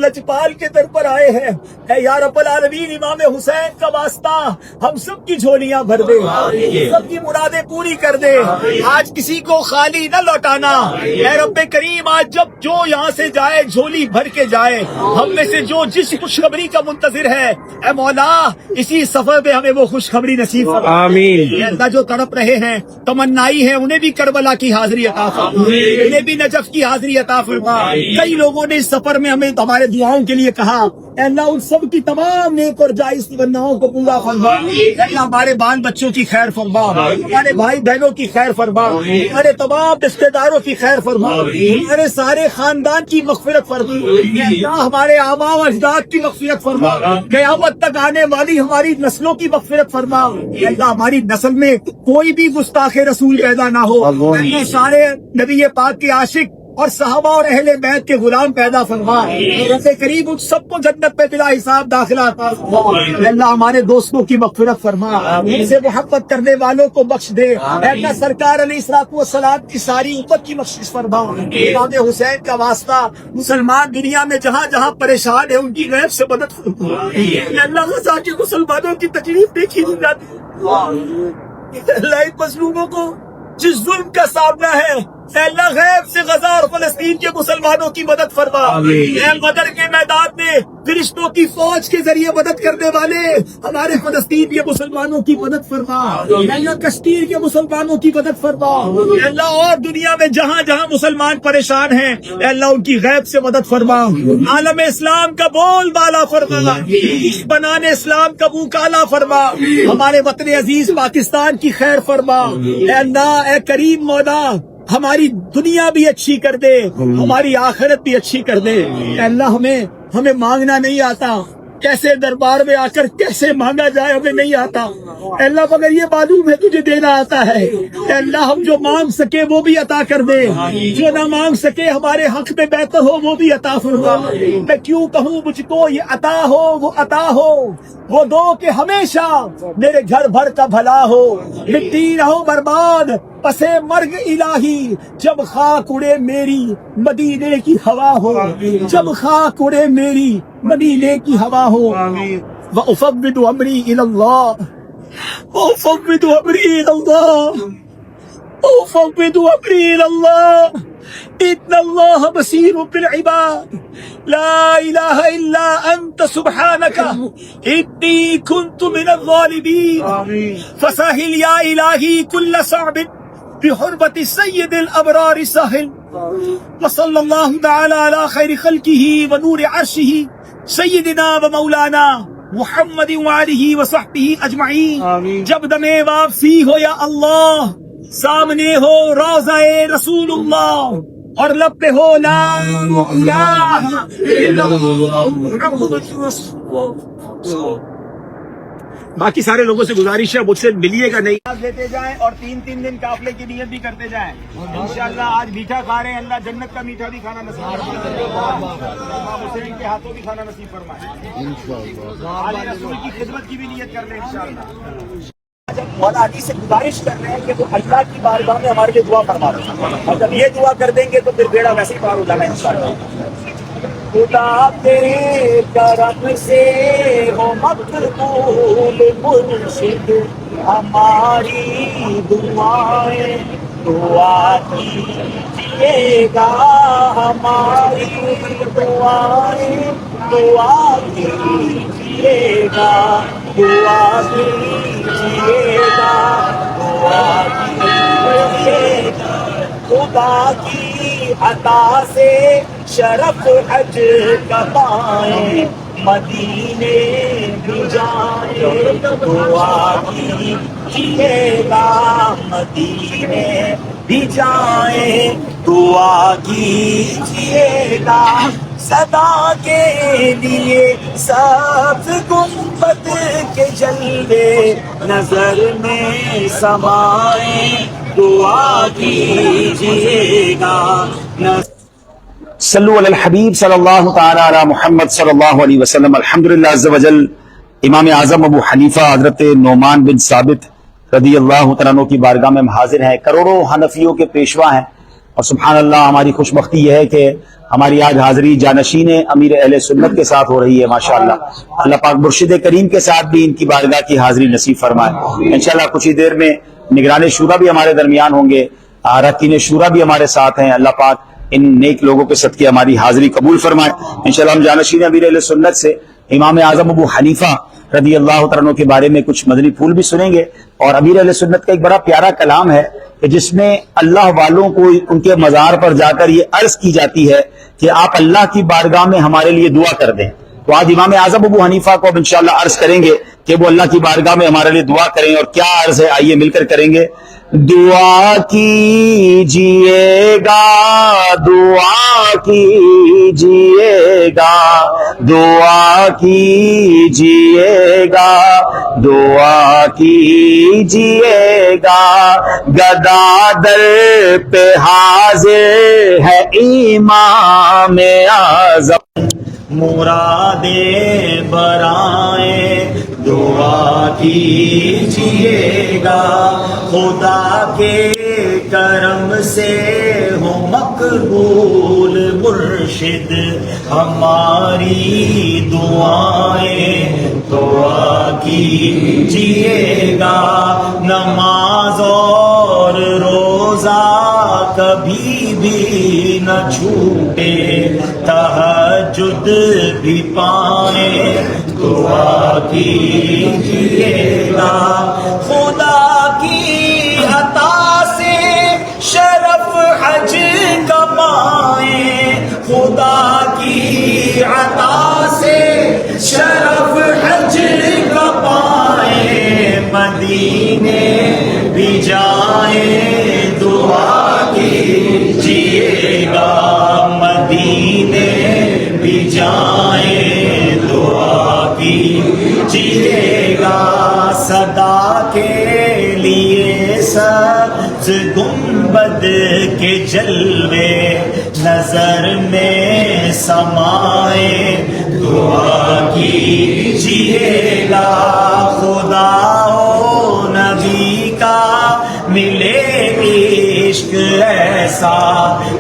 لجپال کے در پر آئے ہیں. اے یا رب العالمین امام حسین کا واسطہ ہم سب کی جھولیاں بھر دے, سب کی مرادیں پوری کر دے. آج کسی کو خالی نہ لوٹانا. اے رب کریم آج جب جو یہاں سے جائے جھولی بھر کے جائے. ہم میں سے جو جس خوشخبری کا منتظر ہے اے مولا اسی سفر میں ہمیں وہ خوشخبری نصیب فرما. آمین. اے اللہ جو تڑپ رہے ہیں تمنائی ہے انہیں بھی کربلا کی حاضری عطا فرما, انہیں بھی نجف کی حاضری عطا فرما. کئی لوگوں نے اس سفر میں ہمیں ہمارے دعاؤں کے لیے کہا اے اللہ ان سب کی تمام نیک اور جائز تمناؤں کو پورا فرما، اے اللہ ہمارے بال بچوں کی خیر فرما، ہمارے بھائی بہنوں کی خیر فرما، ہمارے تمام رشتے داروں کی خیر فرما، ہمارے سارے خاندان کی مغفرت فرما، اے اللہ ہمارے آباء و اجداد کی مغفرت فرما، قیامت تک آنے والی ہماری نسلوں کی مغفرت فرما، اے اللہ ہماری نسل میں کوئی بھی گستاخ رسول پیدا نہ ہو، اے اللہ سارے نبی پاک کے عاشق اور صحابہ اور اہل بیت کے غلام پیدا فرما، رب کریم ان سب کو جنت میں بلا حساب داخلہ عطا فرما، اے اللہ ہمارے دوستوں کی مغفرت فرما، ان سے محبت کرنے والوں کو بخش دے، اے اللہ سرکار علیہ الصلوۃ والسلام کی ساری امت کی بخشش فرما، امام حسین کا واسطہ مسلمان دنیا میں جہاں جہاں پریشان ہیں ان کی غیب سے مدد فرما، اے اللہ غزہ کے مسلمانوں کی تکلیف دیکھی نہیں جاتی، اے اللہ ان مظلوموں کو جس ظلم کا سامنا ہے اے اللہ غیب سے غزہ اور فلسطین کے مسلمانوں کی مدد فرما، اے بدر کے میدان میں فرشتوں کی فوج کے ذریعے مدد کرنے والے ہمارے فلسطین کے مسلمانوں کی مدد فرما، اے اللہ کشمیر کے مسلمانوں کی مدد فرما، اے اللہ اور دنیا میں جہاں جہاں مسلمان پریشان ہیں اے اللہ ان کی غیب سے مدد فرما، عالم اسلام کا بول بالا فرما، بنان اسلام کا منہ کالا فرما، ہمارے وطن عزیز پاکستان کی خیر فرما، اے اللہ اے کریم مولا ہماری دنیا بھی اچھی کر دے، ہماری آخرت بھی اچھی کر دے، اے اللہ ہمیں مانگنا نہیں آتا، کیسے دربار میں آ کر کیسے مانگا جائے ہمیں نہیں آتا، اے اللہ مگر یہ معلوم ہے تجھے دینا آتا ہے، اے اللہ ہم جو مانگ سکے وہ بھی عطا کر دے، جو نہ مانگ سکے ہمارے حق میں بہتر ہو وہ بھی عطا فرما، میں کیوں کہوں مجھ کو یہ عطا ہو وہ عطا ہو، وہ دو کہ ہمیشہ میرے گھر بھر کا بھلا ہو، مٹی رہو برباد پسے مرگ الہی، جب خاک اڑے میری مدینے کی ہوا ہو، جب خاک اڑے میری مدینے کی ہوا ہو، وَأُفَوِّضُ أَمْرِي إِلَى اللَّهِ وَأُفَوِّضُ أَمْرِي إِلَى اللَّهِ وَأُفَوِّضُ أَمْرِي إِلَى اللَّهِ إِنَّ اللَّهَ بَصِيرٌ بِالْعِبَادِ لا إله إلا أنت سبحانك إني كنت من الظالمين فسهل يا إلهي كل صعب بحرمة السيد الأبرار سهل وصلى الله تعالى على خير خلقه ونور عرشه سيدنا ومولانا محمد وآلہ وصحبہ اجمعین۔ جب دم واپسی ہو یا اللہ، سامنے ہو روضہ رسول اللہ اور لب پہ ہو لا الہ الا اللہ۔ باقی سارے لوگوں سے گزارش ہے مجھ سے ملیے گا نہیں، لیتے جائیں اور 3 دن قافلے کی نیت بھی کرتے جائیں انشاءاللہ۔ آج میٹھا کھا رہے ہیں، اللہ جنت کا میٹھا بھی کھانا نصیب فرمائے، امام حسین کے ہاتھوں بھی کھانا نصیب فرمائے انشاءاللہ، آل رسول کی خدمت کی بھی نیت کر لیں انشاءاللہ۔ مولا علی سے گزارش کر رہے ہیں کہ وہ اللہ کی بارگاہ میں ہمارے لیے دعا فرما رہے ہیں، اور جب یہ دعا کر دیں گے تو پھر بیڑا ویسے ہی پار ہو جانا ہے انشاءاللہ۔ خدا تیرے کرم سے ہو مقبول مرشد ہماری دعائیں، دعا کیجیے گا ہماری دعائیں، دعا کیجیے گا، دعا کیجیے گا، دعا کیجیے گا۔ خدا کی عطا سے شرف حج کا پائیں، مدینے بھی جائیں، دعا کیجیے گا، مدینے بھی جائیں، دعا کیجیے گا۔ صدا کے لیے سب گنبد کے جلوے نظر میں سمائیں، دعا کیجیے گا۔ صلو علی الحبیب صلی اللہ تعالی علی محمد صلی اللہ علیہ وسلم۔ الحمدللہ عز وجل امام اعظم ابو حنیفہ حضرت نعمان بن ثابت رضی اللہ تعالیٰ عنہ کی بارگاہ میں ہم حاضر ہیں، کروڑوں حنفیوں کے پیشوا ہیں، اور سبحان اللہ ہماری خوش بختی یہ ہے کہ ہماری آج حاضری جانشین امیر اہل سنت کے ساتھ ہو رہی ہے ماشاءاللہ۔ اللہ پاک مرشد کریم کے ساتھ بھی ان کی بارگاہ کی حاضری نصیب فرمائے انشاءاللہ۔ کچھ ہی دیر میں نگران شورا بھی ہمارے درمیان ہوں گے، اراکین شورا بھی ہمارے ساتھ ہیں، اللہ پاک ان نیک لوگوں کے صدقے ہماری حاضری قبول فرمائے انشاءاللہ۔ ہم جانشین امیر اہل سنت سے امام اعظم ابو حنیفہ رضی اللہ تعالیٰ عنہ کے بارے میں کچھ مدنی پھول بھی سنیں گے، اور امیر اہل سنت کا ایک بڑا پیارا کلام ہے کہ جس میں اللہ والوں کو ان کے مزار پر جا کر یہ عرض کی جاتی ہے کہ آپ اللہ کی بارگاہ میں ہمارے لیے دعا کر دیں. تو آج امام اعظم ابو حنیفہ کو اب انشاءاللہ عرض کریں گے کہ وہ اللہ کی بارگاہ میں ہمارے لیے دعا کریں. اور کیا عرض ہے آئیے مل کر کریں گے. دعا کیجیے گا دعا کیجیے گا دعا کیجیے گا دعا کیجیے گا گدادر پہ حاضر ہے امام اعظم مرادیں برائیں دعا کیجیے گا خدا کے کرم سے ہو مقبول مرشد ہماری دعائیں دعا کیجیے گا نماز اور روزہ کبھی بھی نہ چھوٹے تہجد بھی پائیں دعا کیجیے گا خدا کی عطا سے شرف حج کا پائیں خدا کی عطا سے شرف حج کا پائیں مدینے بھی جائیں دعا کیجیے گا مدینے بھی جائیں دعا کیجیے گا صدا کے لیے سبز گنبد کے جلوے نظر میں سمائے دعا کیجیے گا خدا و نبی کا ملے عشق ایسا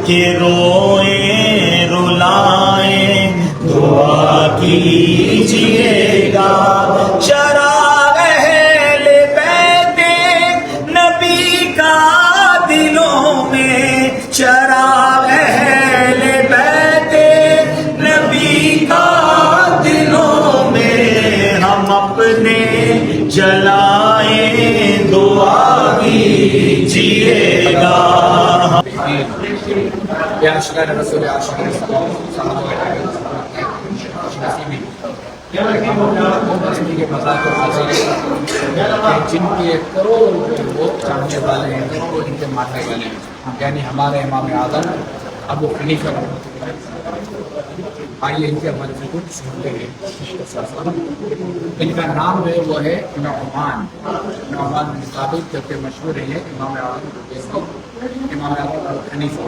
کہ روئیں رلائیں دعا کیجیے گا چراغ اہل بیت نبی کا دلوں میں چراغ اہل بیت نبی کا دلوں میں ہم اپنے جلائیں دعا کیجیے گا جن کے کروڑوں لوگ چاہنے والے ہیں کروڑوں ان کے ماننے والے ہیں یعنی ہمارے امام اعظم ابو حنیفہ رحمۃ اللہ آئیے ان کے ہمارے سے کچھ سنتے ہیں. ان کا نام ہے وہ ہے نعمان بن ثابت جو کہ مشہور ہے امام اعظم امام اعظم ابو حنیفہ.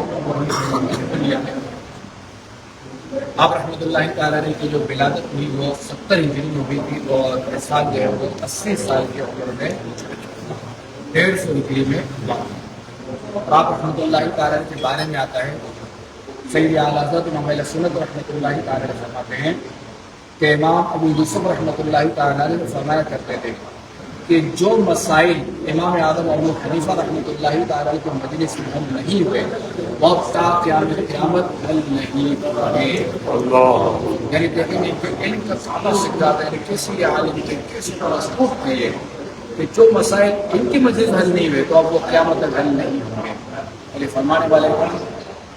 آپ رحمۃ اللہ تعالیٰ علیہ کی جو ولادت ہوئی وہ 70 ہجری میں ہوئی تھی اور وصال جو ہے وہ 80 سال کے عمر میں 150 ہجری میں ہوا. اور آپ رحمۃ اللہ تعالیٰ علیہ کے بارے میں آتا ہے سید اعلیٰ حضرت امام اہل سنت رحمۃ اللہ تعالیٰ علیہ فرماتے ہیں کہ امام ابو یوسف رحمۃ اللہ تعالیٰ علیہ فرمایا کرتے تھے کہ جو مسائل امام اعظم ابو حنیفہ رحمۃ اللہ تعالیٰ کے مجلس میں حل نہیں ہوئے وہ تا قیامت حل نہیں ہوئے. یعنی دیکھیں گے کہ علم کا سادہ سے زیادہ یعنی کسی عالم کے کسی تصوف کے لیے کہ جو مسائل ان کی مجلس میں حل نہیں ہوئے تو اب وہ قیامت تک حل نہیں ہوں گے. یعنی فرمانے والے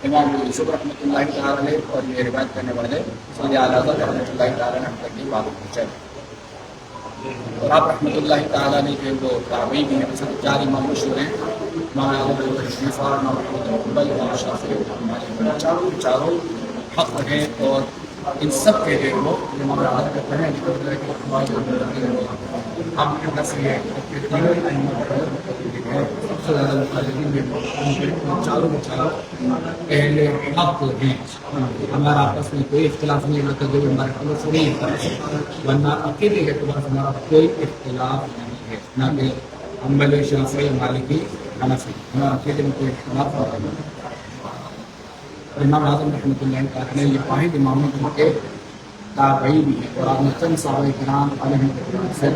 امام ابو یوسف رحمۃ اللہ تعالیٰ علیہ اور یہ روایت کرنے والے سید اعلیٰ حضرت رحمۃ اللہ تعالیٰ علیہ تک کی بات پہنچے. اور آپ رحمۃ اللہ تعالیٰ نے جو وہ تابعی بھی ہیں جیسے 4 امام مشہور ہیں امام ابو حنیفہ امام حنبل امام شافعی چاروں حق ہیں اور ان سب کے جو وہ امام اعظم کرتے ہیں ہم کے نسل ہے سب سے زیادہ مخالفین میں چاروں اہل حق ہیں. ہمارا آپس میں کوئی اختلاف نہیں ہوتا جو ہمارے خبر سے نہیں ہوتا ورنہ عقیدے کے اعتبار سے ہمارا کوئی اختلاف نہیں ہے نہ کہ حنبلی شافعی مالکی حنفی ہمارا عقیدے میں کوئی اختلاف نہیں ہے. امام اعظم رحمۃ اللہ تعالیٰ نے یہ واحد امام کے تابعی بھی ہے اور آپ نے چند صحابہ کرام علیہ سے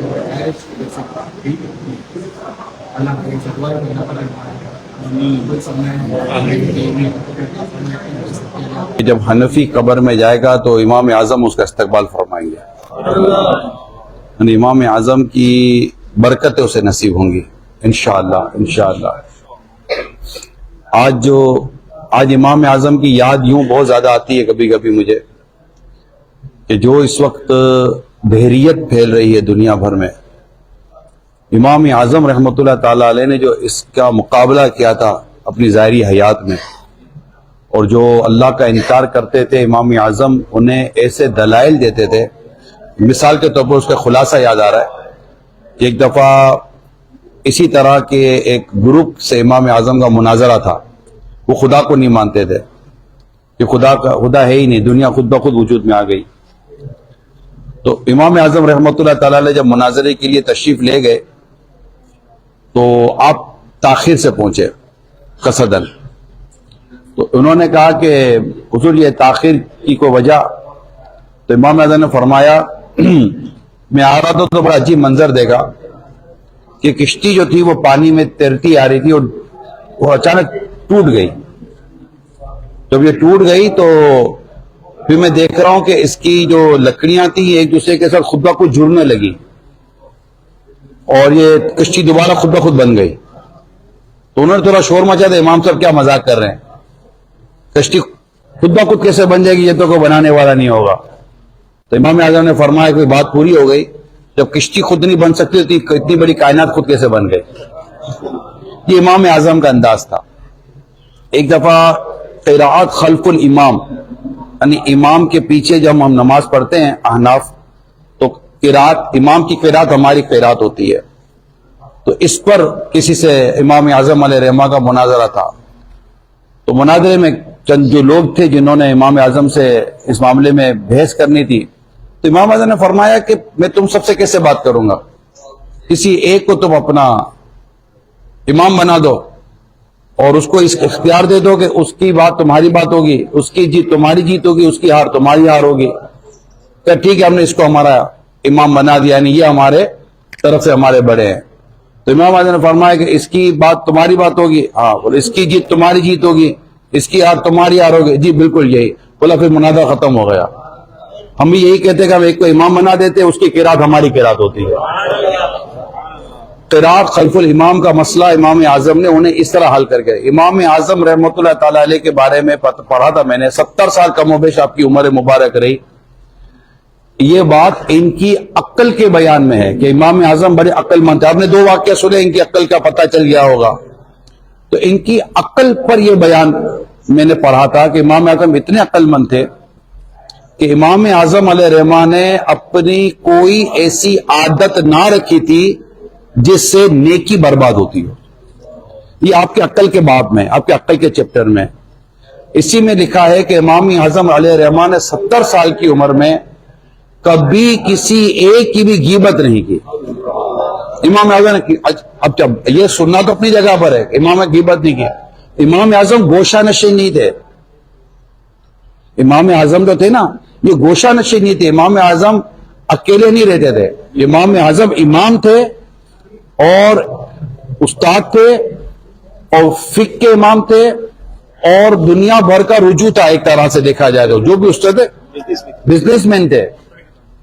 اللہ کے فتویٰ جب حنفی قبر میں جائے گا تو امام اعظم اس کا استقبال فرمائیں گے. یعنی امام اعظم کی برکتیں اسے نصیب ہوں گی انشاءاللہ. آج امام اعظم کی یاد یوں بہت زیادہ آتی ہے کبھی کبھی مجھے کہ جو اس وقت بحریت پھیل رہی ہے دنیا بھر میں، امام اعظم رحمۃ اللہ تعالی علیہ نے جو اس کا مقابلہ کیا تھا اپنی ظاہری حیات میں، اور جو اللہ کا انکار کرتے تھے امام اعظم انہیں ایسے دلائل دیتے تھے. مثال کے طور پر اس کا خلاصہ یاد آ رہا ہے کہ ایک دفعہ اسی طرح کے ایک گروپ سے امام اعظم کا مناظرہ تھا. وہ خدا کو نہیں مانتے تھے کہ خدا ہے ہی نہیں، دنیا خود بخود وجود میں آ گئی. تو امام اعظم رحمۃ اللہ تعالی علیہ جب مناظرے کے لیے تشریف لے گئے تو آپ تاخیر سے پہنچے قصدن. تو انہوں نے کہا کہ حضور یہ تاخیر کی کوئی وجہ؟ تو امام اعظم نے فرمایا میں آ رہا تھا تو بڑا عجیب منظر دیکھا کہ کشتی جو تھی وہ پانی میں تیرتی آ رہی تھی اور وہ اچانک ٹوٹ گئی. جب یہ ٹوٹ گئی تو پھر میں دیکھ رہا ہوں کہ اس کی جو لکڑیاں تھیں ایک دوسرے کے ساتھ خود بخود جڑنے لگی اور یہ کشتی دوبارہ خود بخود بن گئی. تو انہوں نے تھوڑا شور مچا دیا، امام صاحب کیا مذاق کر رہے ہیں، کشتی خود بخود کیسے بن جائے گی، یہ تو کوئی بنانے والا نہیں ہوگا. تو امام اعظم نے فرمایا کہ بات پوری ہو گئی، جب کشتی خود نہیں بن سکتی تھی اتنی بڑی کائنات خود کیسے بن گئی. یہ امام اعظم کا انداز تھا. ایک دفعہ قراءت خلف الامام، یعنی امام کے پیچھے جب ہم نماز پڑھتے ہیں احناف تو قراءت امام کی قراءت ہماری قراءت ہوتی ہے. تو اس پر کسی سے امام اعظم علیہ رحمہ کا مناظرہ تھا. تو مناظرے میں چند جو لوگ تھے جنہوں نے امام اعظم سے اس معاملے میں بحث کرنی تھی، تو امام اعظم نے فرمایا کہ میں تم سب سے کیسے بات کروں گا، کسی ایک کو تم اپنا امام بنا دو اور اس کو اس اختیار دے دو کہ اس کی بات تمہاری بات ہوگی، اس کی جیت تمہاری جیت ہوگی، اس کی ہار تمہاری ہار ہوگی. کہ ٹھیک ہے ہم نے اس کو ہمارا امام بنا دیا، یعنی یہ ہمارے طرف سے ہمارے بڑے ہیں. تو امام اعظم نے فرمایا کہ اس کی بات تمہاری بات ہوگی، ہاں. اور اس کی جیت تمہاری جیت ہوگی، اس کی ہار تمہاری ہار ہوگی. جی بالکل یہی بولا. پھر مناظرہ ختم ہو گیا. ہم بھی یہی کہتے ہیں کہ ہم ایک کو امام بنا دیتے، اس کی قراءت ہماری قراءت ہوتی ہے. قراءت خلف الامام کا مسئلہ امام اعظم نے انہیں اس طرح حل کر کے، امام اعظم رحمۃ اللہ تعالی علیہ کے بارے میں پڑھا تھا میں نے، 70 سال کم و بیش آپ کی عمر مبارک رہی. یہ بات ان کی عقل کے بیان میں ہے کہ امام اعظم بڑے عقل مند تھے. آپ نے 2 واقعہ سنے، ان کی عقل کا پتہ چل گیا ہوگا. تو ان کی عقل پر یہ بیان میں نے پڑھا تھا کہ امام اعظم اتنے عقل مند تھے کہ امام اعظم علیہ رحمہ نے اپنی کوئی ایسی عادت نہ رکھی تھی جس سے نیکی برباد ہوتی ہو. یہ آپ کے عقل کے باب میں، آپ کے عقل کے چیپٹر میں اسی میں لکھا ہے کہ امام اعظم علیہ رحمہ نے 70 سال کی عمر میں کبھی کسی ایک کی بھی غیبت نہیں کی. امام اعظم نے اب جب یہ سننا تو اپنی جگہ پر ہے، امام نے غیبت نہیں کی. امام اعظم گوشہ نشین نہیں تھے. امام اعظم جو تھے نا یہ گوشہ نشین نہیں تھے. امام اعظم اکیلے نہیں رہتے تھے. امام اعظم امام تھے اور استاد تھے اور فقہ کے امام تھے اور دنیا بھر کا رجوع تھا. ایک طرح سے دیکھا جائے تو جو بھی استاد بزنس مین تھے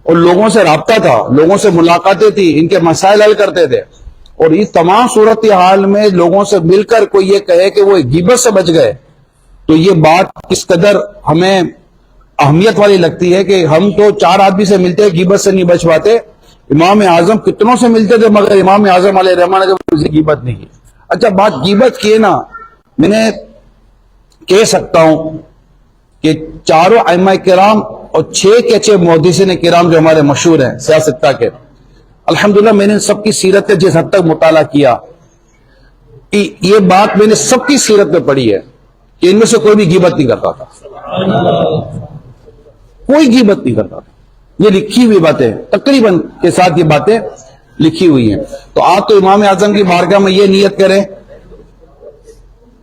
اور لوگوں سے رابطہ تھا، لوگوں سے ملاقاتیں تھی، ان کے مسائل حل کرتے تھے. اور اس تمام صورتحال میں لوگوں سے مل کر کوئی یہ کہے کہ وہ غیبت سے بچ گئے تو یہ بات کس قدر ہمیں اہمیت والی لگتی ہے کہ ہم تو 4 آدمی سے ملتے ہیں، غیبت سے نہیں بچ پاتے. امام اعظم کتنوں سے ملتے تھے مگر امام اعظم علیہ رحمہ نے کبھی غیبت نہیں کی. اچھا بات غیبت کی نا، میں نے کہہ سکتا ہوں کہ 4 ائمہ کرام اور 6 کے 6 محدثین کرام جو ہمارے مشہور ہیں سیاستہ کے، الحمدللہ میں نے سب کی سیرت کا جس حد تک مطالعہ کیا، یہ بات میں نے سب کی سیرت میں پڑھی ہے کہ ان میں سے کوئی بھی غیبت نہیں کرتا تھا، کوئی غیبت نہیں کرتا تھا. یہ لکھی ہوئی باتیں تقریباً کے ساتھ یہ باتیں لکھی ہوئی ہیں. تو آپ تو امام اعظم کی بارگاہ میں یہ نیت کریں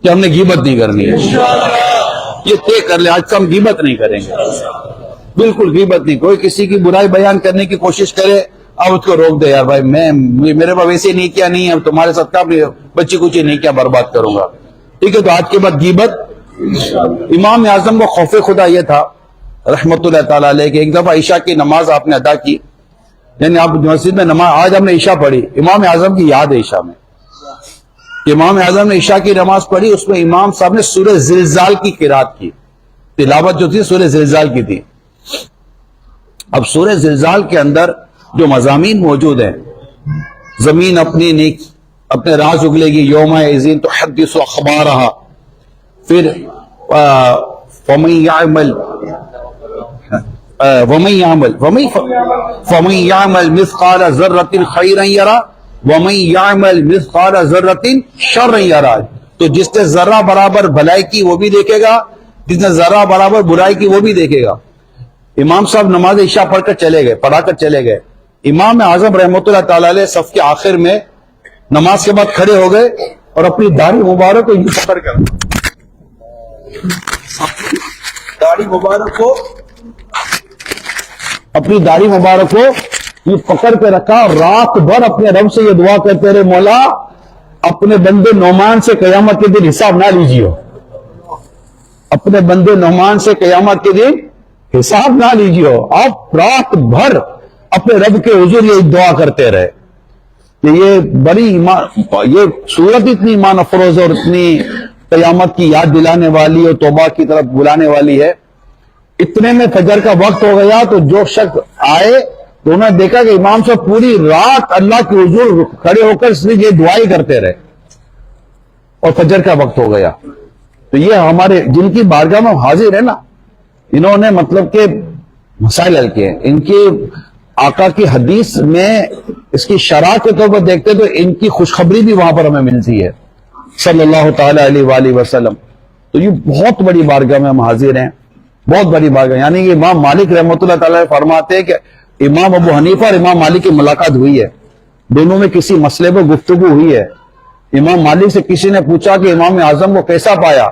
کہ ہم نے غیبت نہیں کرنی ہے، یہ طے کر لیں آج سے ہم غیبت نہیں کریں گے، بالکل غیبت نہیں. کوئی کسی کی برائی بیان کرنے کی کوشش کرے آپ اس کو روک دے، یار بھائی میرے پاس ویسے نہیں کیا نہیں ہے، تمہارے ساتھ کا بچی کچھ نہیں کیا برباد کروں گا. ٹھیک ہے. تو آج کے بعد غیبت. امام اعظم کو خوف خدا یہ تھا رحمت اللہ تعالیٰ علیہ کہ ایک دفعہ عشاء کی نماز آپ نے ادا کی، یعنی آپ مسجد میں نماز، آج ہم نے عشاء پڑھی، امام اعظم کی یاد ہے عشاء میں. امام اعظم نے عشاء کی نماز پڑھی, اس میں امام صاحب نے سورہ زلزال کی قرات کی, تلاوت جو تھی سورہ زلزال کی تھی. اب سورہ زلزال کے اندر جو مضامین موجود ہیں, زمین اپنے راز اگلے گی, یوم یزین تحدث اخبارہا, پھر فَمَن يَعْمَلْ مِثْقَالَ ذَرَّةٍ خَيْرًا يَرَى وَمَن يَعْمَلْ مِثْقَالَ ذَرَّةٍ شَرًّا يَرَى. تو جس نے ذرہ برابر بھلائی کی وہ بھی دیکھے گا, جس نے ذرہ برابر برائی کی وہ بھی دیکھے گا. امام صاحب نماز عشاء پڑھ کر چلے گئے. امام اعظم رحمۃ اللہ تعالی علیہ صف کے آخر میں نماز کے بعد کھڑے ہو گئے اور اپنی داڑھی مبارک کو یوں پکڑ کر اپنی داڑھی مبارک کو یہ پکڑ کے رکھا, اور رات بھر اپنے رب سے یہ دعا کرتے رہے, مولا اپنے بندے نعمان سے قیامت کے دن حساب نہ لیجیے, اپنے بندے نعمان سے قیامت کے دن حساب نہ لیجیے. آپ رات بھر اپنے رب کے حضور یہ دعا کرتے رہے. کہ یہ بڑی یہ صورت اتنی ایمان افروز اور اتنی قیامت کی یاد دلانے والی اور توبہ کی طرف بلانے والی ہے. اتنے میں فجر کا وقت ہو گیا تو جو شخص آئے تو انہوں نے دیکھا کہ امام صاحب پوری رات اللہ کے حضور کھڑے ہو کر صرف یہ دعائیں کرتے رہے, اور فجر کا وقت ہو گیا. تو یہ ہمارے جن کی بارگاہ میں حاضر ہے نا, انہوں نے مطلب کہ مسائل حل کیے. ان کی آقا کی حدیث میں اس کی شرح کے طور پر دیکھتے تو ان کی خوشخبری بھی وہاں پر ہمیں ملتی ہے صلی اللہ تعالی علیہ وآلہ وسلم. تو یہ بہت بڑی بارگاہ میں ہم حاضر ہیں, بہت بڑی بارگاہ. یعنی کہ امام مالک رحمۃ اللہ تعالی فرماتے ہیں کہ امام ابو حنیفہ اور امام مالک کی ملاقات ہوئی ہے, دونوں میں کسی مسئلے پر گفتگو ہوئی ہے. امام مالک سے کسی نے پوچھا کہ امام اعظم کو کیسا پایا,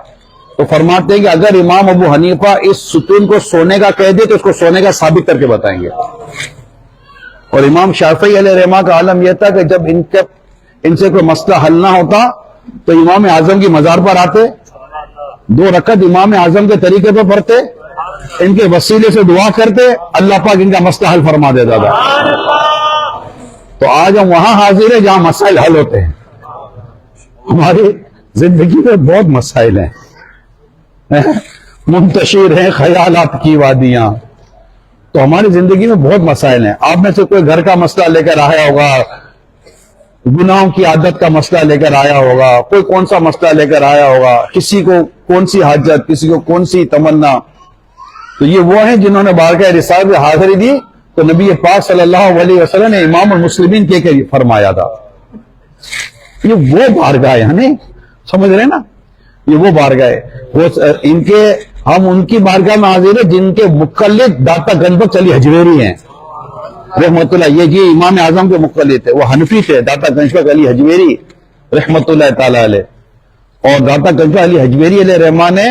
تو فرماتے ہیں کہ اگر امام ابو حنیفہ اس ستون کو سونے کا کہہ دے تو اس کو سونے کا ثابت کر کے بتائیں گے. اور امام شافعی علیہ رحمہ کا عالم یہ تھا کہ جب ان سے کوئی مسئلہ حل نہ ہوتا تو امام اعظم کی مزار پر آتے, 2 رکعت امام اعظم کے طریقے پر پڑھتے, ان کے وسیلے سے دعا کرتے, اللہ پاک ان کا مسئلہ حل فرما دیتا تھا. تو آج ہم وہاں حاضر ہیں جہاں مسائل حل ہوتے ہیں. ہماری زندگی میں بہت مسائل ہیں, منتشر ہیں خیالات کی وادیاں. تو ہماری زندگی میں بہت مسائل ہیں. آپ میں سے کوئی گھر کا مسئلہ لے کر آیا ہوگا, گناہوں کی عادت کا مسئلہ لے کر آیا ہوگا, کوئی کون سا مسئلہ لے کر آیا ہوگا, کسی کو کون سی حاجت, کسی کو کون سی تمنا. تو یہ وہ ہیں جنہوں نے بارگاہ رسالت میں حاضری دی تو نبی پاک صلی اللہ علیہ وسلم نے امام المسلمین کے فرمایا تھا. یہ وہ بارگاہ ہے, نہیں سمجھ رہے نا, یہ وہ بارگاہ ہے. ہم ان کی بارگاہ میں حاضر ہیں جن کے مقلد داتا گنج علی حجویری ہیں رحمت اللہ. یہ جی امام اعظم کے مقلد تھے, وہ حنفی تھے, داتا گنج علی حجویری رحمت اللہ تعالی علیہ. اور داتا گنج علی حجویری علیہ رحمٰ نے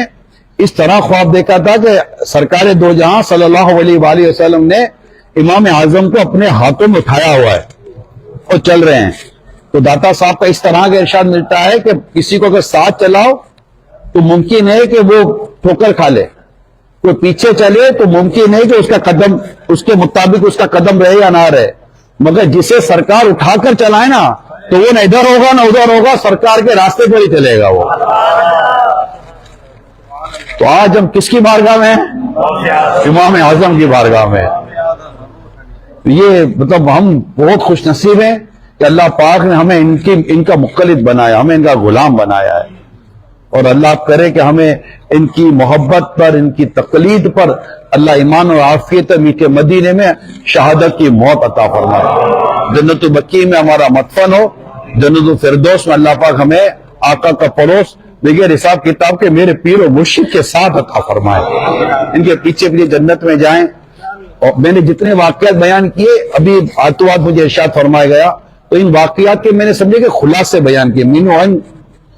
اس طرح خواب دیکھا تھا کہ سرکار دو جہاں صلی اللہ علیہ وآلہ وسلم نے امام اعظم کو اپنے ہاتھوں میں اٹھایا ہوا ہے اور چل رہے ہیں. تو داتا صاحب کا اس طرح کا ارشاد ملتا ہے کہ کسی کو اگر ساتھ چلاؤ تو ممکن ہے کہ وہ ٹھوکر کھا لے, کوئی پیچھے چلے تو ممکن ہے کہ اس کا قدم اس کے مطابق اس کا قدم رہے یا نہ رہے, مگر جسے سرکار اٹھا کر چلائے نا تو وہ نہ ادھر ہوگا نہ ادھر ہوگا, سرکار کے راستے پر ہی چلے گا وہ. تو آج ہم کس کی بارگاہ میں ہیں؟ امام اعظم کی بارگاہ میں. یہ مطلب ہم بہت خوش نصیب ہیں کہ اللہ پاک نے ہمیں ان کا مقلد بنایا, ہمیں ان کا غلام بنایا ہے. اور اللہ کرے کہ ہمیں ان کی محبت پر, ان کی تقلید پر اللہ ایمان اور عافیت میٹھے مدینے میں شہادت کی موت عطا فرمائے. جنت البقیع میں ہمارا مدفن ہو, جنت الفردوس میں اللہ پاک ہمیں آقا کا پڑوس بغیر حساب کتاب کے میرے پیر و مرشد کے ساتھ عطا فرمائے. ان کے پیچھے پیچھے جنت میں جائیں. اور میں نے جتنے واقعات بیان کیے ابھی آتوات مجھے ارشاد فرمایا گیا, تو ان واقعات کے میں نے سمجھے کہ خلاصے بیان کیے. مینو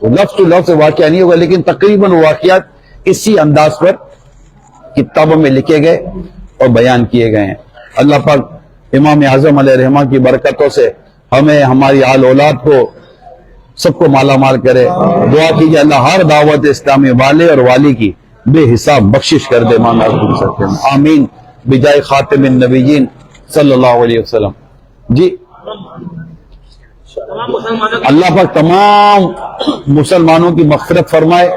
لفظ ٹو لفظ واقعہ نہیں ہوگا, لیکن تقریباً واقعات اسی انداز پر کتابوں میں لکھے گئے اور بیان کیے گئے ہیں. اللہ پاک امام اعظم علیہ رحمہ کی برکتوں سے ہمیں, ہماری آل اولاد کو, سب کو مالا مال کرے. دعا کیجیے اللہ ہر دعوت اسلامی والے اور والی کی بے حساب بخشش کر دے. آمین بجائے خاتم النبیین صلی اللہ علیہ وسلم. جی اللہ پاک تمام مسلمانوں کی مغفرت فرمائے،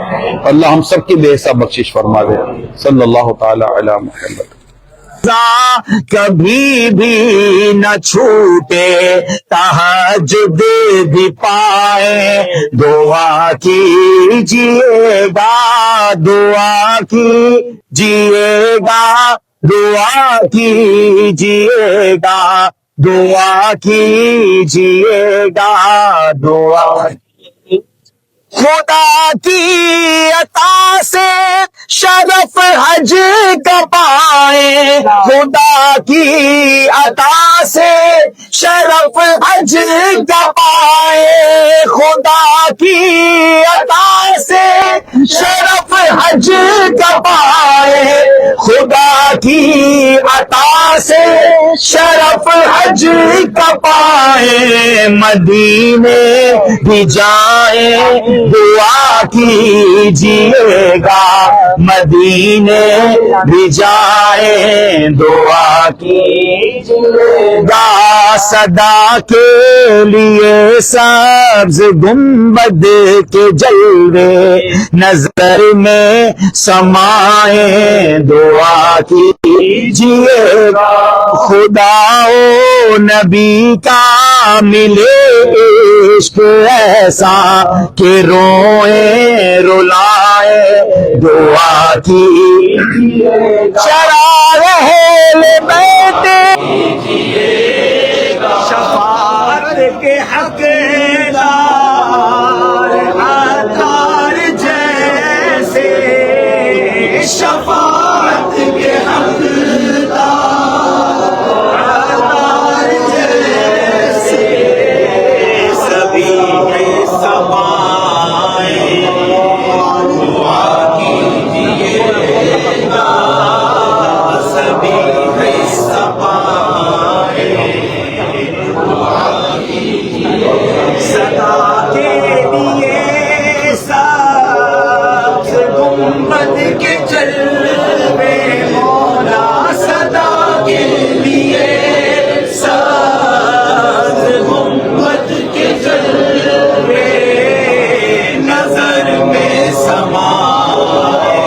اللہ ہم سب کی بے حساب بخشش فرما دے. صلی اللہ تعالی علی محمد. کبھی بھی نہ چھوٹے تہجد بھی پائے، دعا کیجیے گا، دعا کیجیے گا، دعا کیجیے گا، دعا کیجیے گا، دعا خدا کی عطا سے شرف حج کا پائے، خدا کی عطا سے شرف حج کا پائے، خدا کی عطا سے شرف حج کا پائے، خدا کی عطا سے شرف حج کا پائے، مدینے بھی جائیں دعا کیجیے گا، مدینے بھی جائیں دعا کیجیے گا، صدا کے لیے سبز گنبد کے جلوے نظر میں سمائیں دعا کیجیے گا، خدا و نبی کا ملے عشق ایسا کہ روئیں رلائیں دعا کی، چراغ اہل بیت شفاعت کے حقدار عطار جیسے، شفاعت کے حقدار عطار جیسے، سبھی میں سمائے دعا کیجیے گا، سبھی میں سمائے صدا کے لیے سبز گنبد کے جلوے مولا، صدا کے لیے سبز گنبد کے جلوے نظر میں سمائے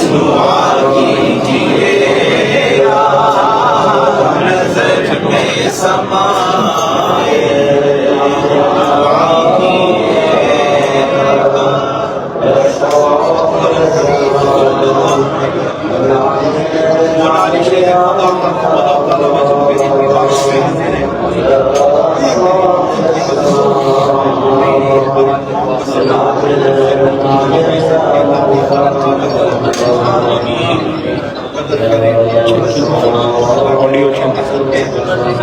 دعا کیجیے گا، نظر میں سمائے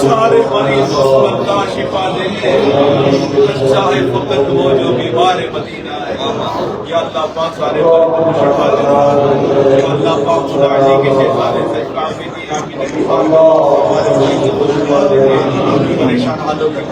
سارے مریضوں کو اللہ شفا دے، چاہے فقط وہ جو بیمار مدینہ ہے، یا اللہ پاک سارے مریضوں کو شفا دے، یا اللہ پاک خدا علی کے شیطان سے کافی دی آپ کی نبی پاک ہمارے مریضوں کو شفا دے، پریشان حالوں کی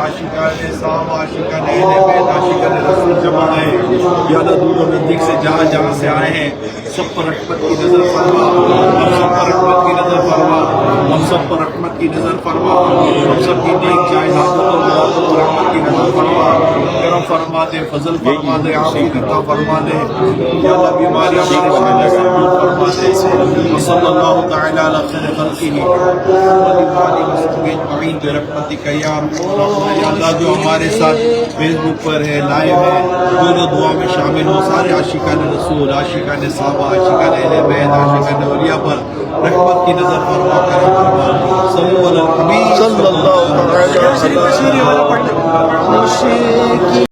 عاشقان صاحب، عاشقان اہل بیت، عاشقان رسول جمع ہیں، یا اللہ دور و نزدیک سے جہاں جہاں سے آئے ہیں، سب پر رحمت کی نظر فرما، ہم سب پر رحمت کی نظر فرما، ہم سب پر رحمت کی نظر فرما، ہم سب کی نیک جائزات اور مرادوں پر رحمت کی نظر فرما، کرم فرما دے، فضل فرما دے، عافیت عطا فرما دے، یا اللہ بیماریاں پریشانیاں سے دور فرما دے. صلی اللہ تعالی علی خیر خلقہ وآلہ وصحبہ اجمعین برحمتک یا ارحم الراحمین. یا اللہ جو ہمارے ساتھ فیس بک پر ہے، لائیو ہے، جو جو دعا میں شامل ہو، سارے عاشقان رسول، عاشقان صحابہ، عاشقان اہل بیت، عاشقان اولیاء پر رحمت کی نظر فرما، کرم فرما. صلو علی الحبیب صلی اللہ علیہ وسلم.